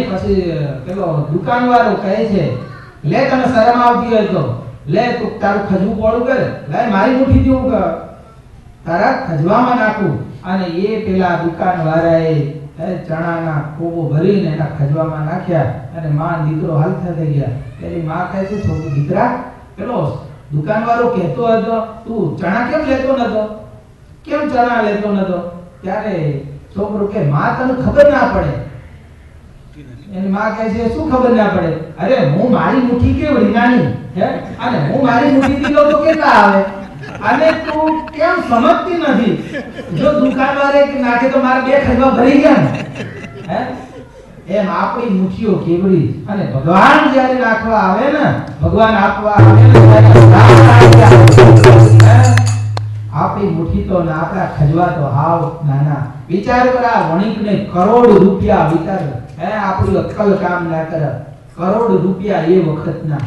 પછી પેલો દુકાનવાળો કહે છે લે, તને શરમ આવતી હોય તો લે, તું તારું ખજવું પોળું કરે, લાય મારી મુઠ્ઠી દેવું કે તારા ખજવામાં નાખું. અને એ પેલા દુકાનવાળાએ ચણાના કોબો ભરીને એના ખજવામાં નાખ્યા અને માં દીકરો હાલતા થઈ ગયા. પેલી માં કહે છે છોકરો દીકરા, પેલો દુકાનવાળો કહેતો હતો તું ચણા કેમ લેતો નતો, કેમ ચણા લેતો નતો? ત્યારે છોકરો કે માં તને ખબર ના પડે. એની માં કહે છે શું ખબર ના પડે? અરે હું મારી મુઠ્ઠી કેવડી નાની અને હું મારી મુઠ્ઠી દીધો તો કેટલા આવે, અને તું કેમ સમજતી નથી? જો દુકાનવાળે નાખે તો મારા બે ખજવા ભરી ગયા ને. એમ આપણી મુઠ્ઠીઓ કેવડી, અને ભગવાન જ્યારે નાખવા આવે ને, ભગવાન આપવા આવે ને, આપણી મુઠ્ઠી તો ના, આપણા ખજવા તો હાવ નાના. વિચાર કર, આ વણિકને કરોડ રૂપિયા વિચાર, આપણી અક્કલ કામ ના કરે, કરોડ રૂપિયા એ વખતના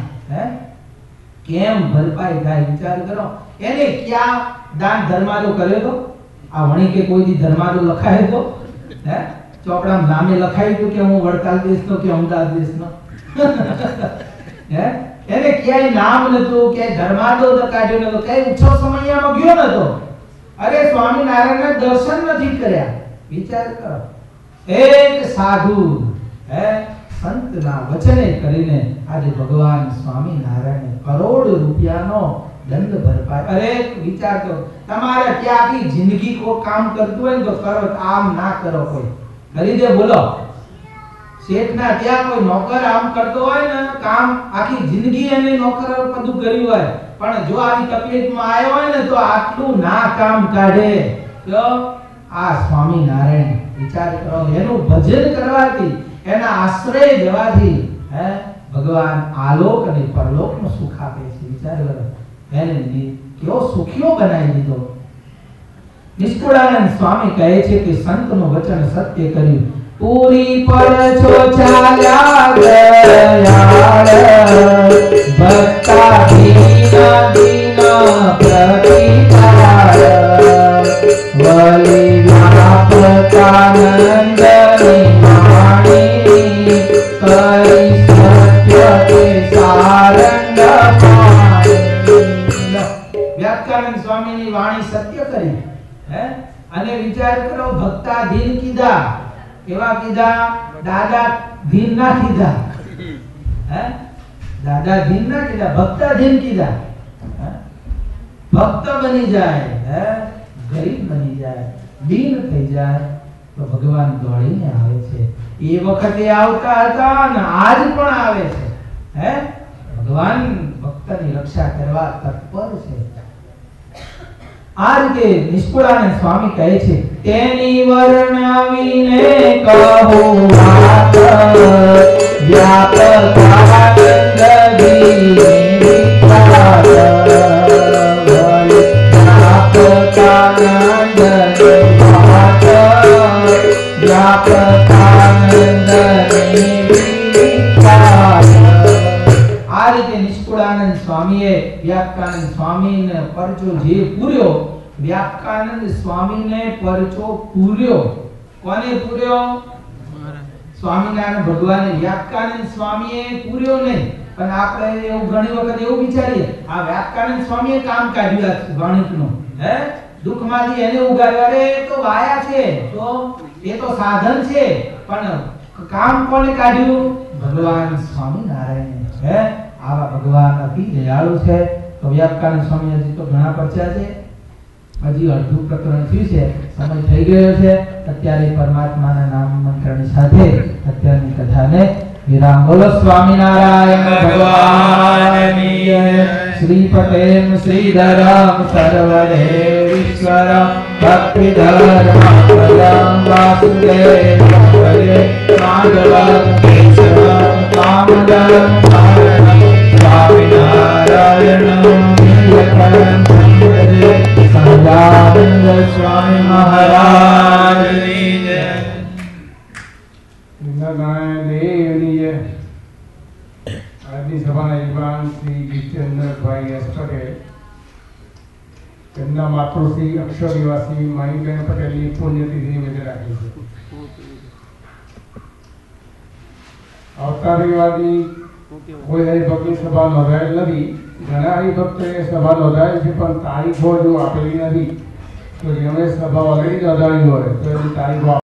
કેમ ભરપાઈ થાય? વિચાર કરો. એને ક્યાં દાન ધર્માદો કર્યો તો? આ વણિકે કોઈ દી ધર્માદો લખાયો તો? ચોપડામાં નામે લખાયું હતું કે હું વડતાલ દેશનો કે અમદાવાદ દેશનો? એને ક્યાંય નામ નતું, ક્યાંય ધર્માદો કાઢ્યો નતો, ક્યાંય ઉત્સવ સમયમાં ગયો નતો. અરે સ્વામિનારાયણના દર્શન નથી કર્યા. વિચાર કરો. એક સાધુ સંતના વચને કરીને આજે ભગવાન સ્વામિનારાયણ કરોડ રૂપિયાનો દંડ ભરપાઈ. અરે વિચાર કરો, તમારે ત્યાં આખી જિંદગી કોઈ કામ કરતું હોય ને તો કરો, આમ ના કરો. કોઈ કરી દે બોલો? શેઠના ત્યાં કોઈ નોકર આમ કરતો હોય ને કામ, આખી જિંદગી એને નોકર બધું કર્યું હોય, પણ જો આવી તકલીફમાં આવ્યો હોય ને તો આટલું ના કામ કાઢે. તો આ સ્વામિનારાયણ, વિચાર કરો, એનું ભજન કરવાથી, એના આશ્રય દેવાથી ભગવાન આલોક અને પરલોકનું સુખ આપે છે. વિચાર કરો, એને કેવો સુખીઓ બનાવી દીધો. નિષ્કુળાનંદ સ્વામી કહે છે કે સંતનું વચન સત્ય કર્યું, પૂરી પર છો ચાલ્યા દયાળ, ભક્તા દીના દીના પ્રતિપાળ, વલી વ્યાપકાનંદ નિમાણી, કરી સત્ય કે સારંગ પાણી. વ્યાપકાનંદ સ્વામીની વાણી સત્ય કરી. અને વિચાર કરો, ભક્તાધીન કીધા. કેવા કીધા? દાદા ધીન ના કીધા. દાદા ધીન ના કીધા, ભક્તાધીન કીધા. ભક્ત બની જાય, ગરીબ બની જાય, દીન થઈ જાય તો ભગવાન દોડીને આવે છે. એ વખતે આવતા હતા અને આજ પણ આવે છે. ભગવાન ભક્તની રક્ષા કરવા તત્પર છે. આ રીતે નિષ્કુળાનંદ સ્વામી કહે છે, તેની વર્ણવીને કહું વાત, વ્યાપકાનંદ દીની વિચાર, વ્યાપકાનંદ વાત, વ્યાપકાનંદ વિચાર. આ રીતે નિષ્કુળાનંદ સ્વામીએ વ્યાપકાનંદ સ્વામીને પરચો જે પૂર્યો, વ્યાપકાનંદ સ્વામીને પરચો પૂર્યો. કોને પૂર્યો? સ્વામિનારાયણ ભગવાને. વ્યાપકાનંદ સ્વામીએ પૂર્યો નહીં, પણ આપણે એવું ઘણી વખત એવું વિચારીએ આ વ્યાપકાનંદ સ્વામીએ કામ કાઢ્યું ગણિતનું, દુઃખમાંથી એને ઉગાર્યા. અરે એ તો વાયા છે, તો એ તો સાધન છે, પણ કામ કોને કાઢ્યું? ભગવાન સ્વામિનારાયણ. આવા ભગવાન અતિ દયાળુ છે. તો વ્યાપકાનંદ સ્વામી હજી તો ઘણા પરચ્યા છે, હજી અડધું પ્રકરણ થયું છે, સમય થઈ ગયો છે. અત્યારે પરમાત્માના નામ મંત્રની સાથે અત્યારની કથાને વિરામ. બોલો સ્વામિનારાયણ ભગવાનની જય. શ્રીપતેમ શ્રીધરમ સર્વદેવીશ્વરમ ભક્તિધર્મપદમ વાસુદેવમ ભજે માધવમ કેશવમ કામદમ સ્વામિનારાયણ. દેવની આજની સભાના યજમાન શ્રી જીતેન્દ્રભાઈ એસ પટેલ, તેમના માતૃશ્રી અક્ષર નિવાસી માણીબેન પટેલની પુણ્યતિથિ નિમિત્તે રાખી છે. આવતા રવિવારની કોઈ હરિભક્તની સભા નોંધાયેલ નથી. ઘણા હરિભક્તોએ સભા નોંધાયેલ છે પણ તારીખો જો આપેલી નથી. તો જેમણે સભા ઓલરેડી નોંધાવી હોય તો એની તારીખો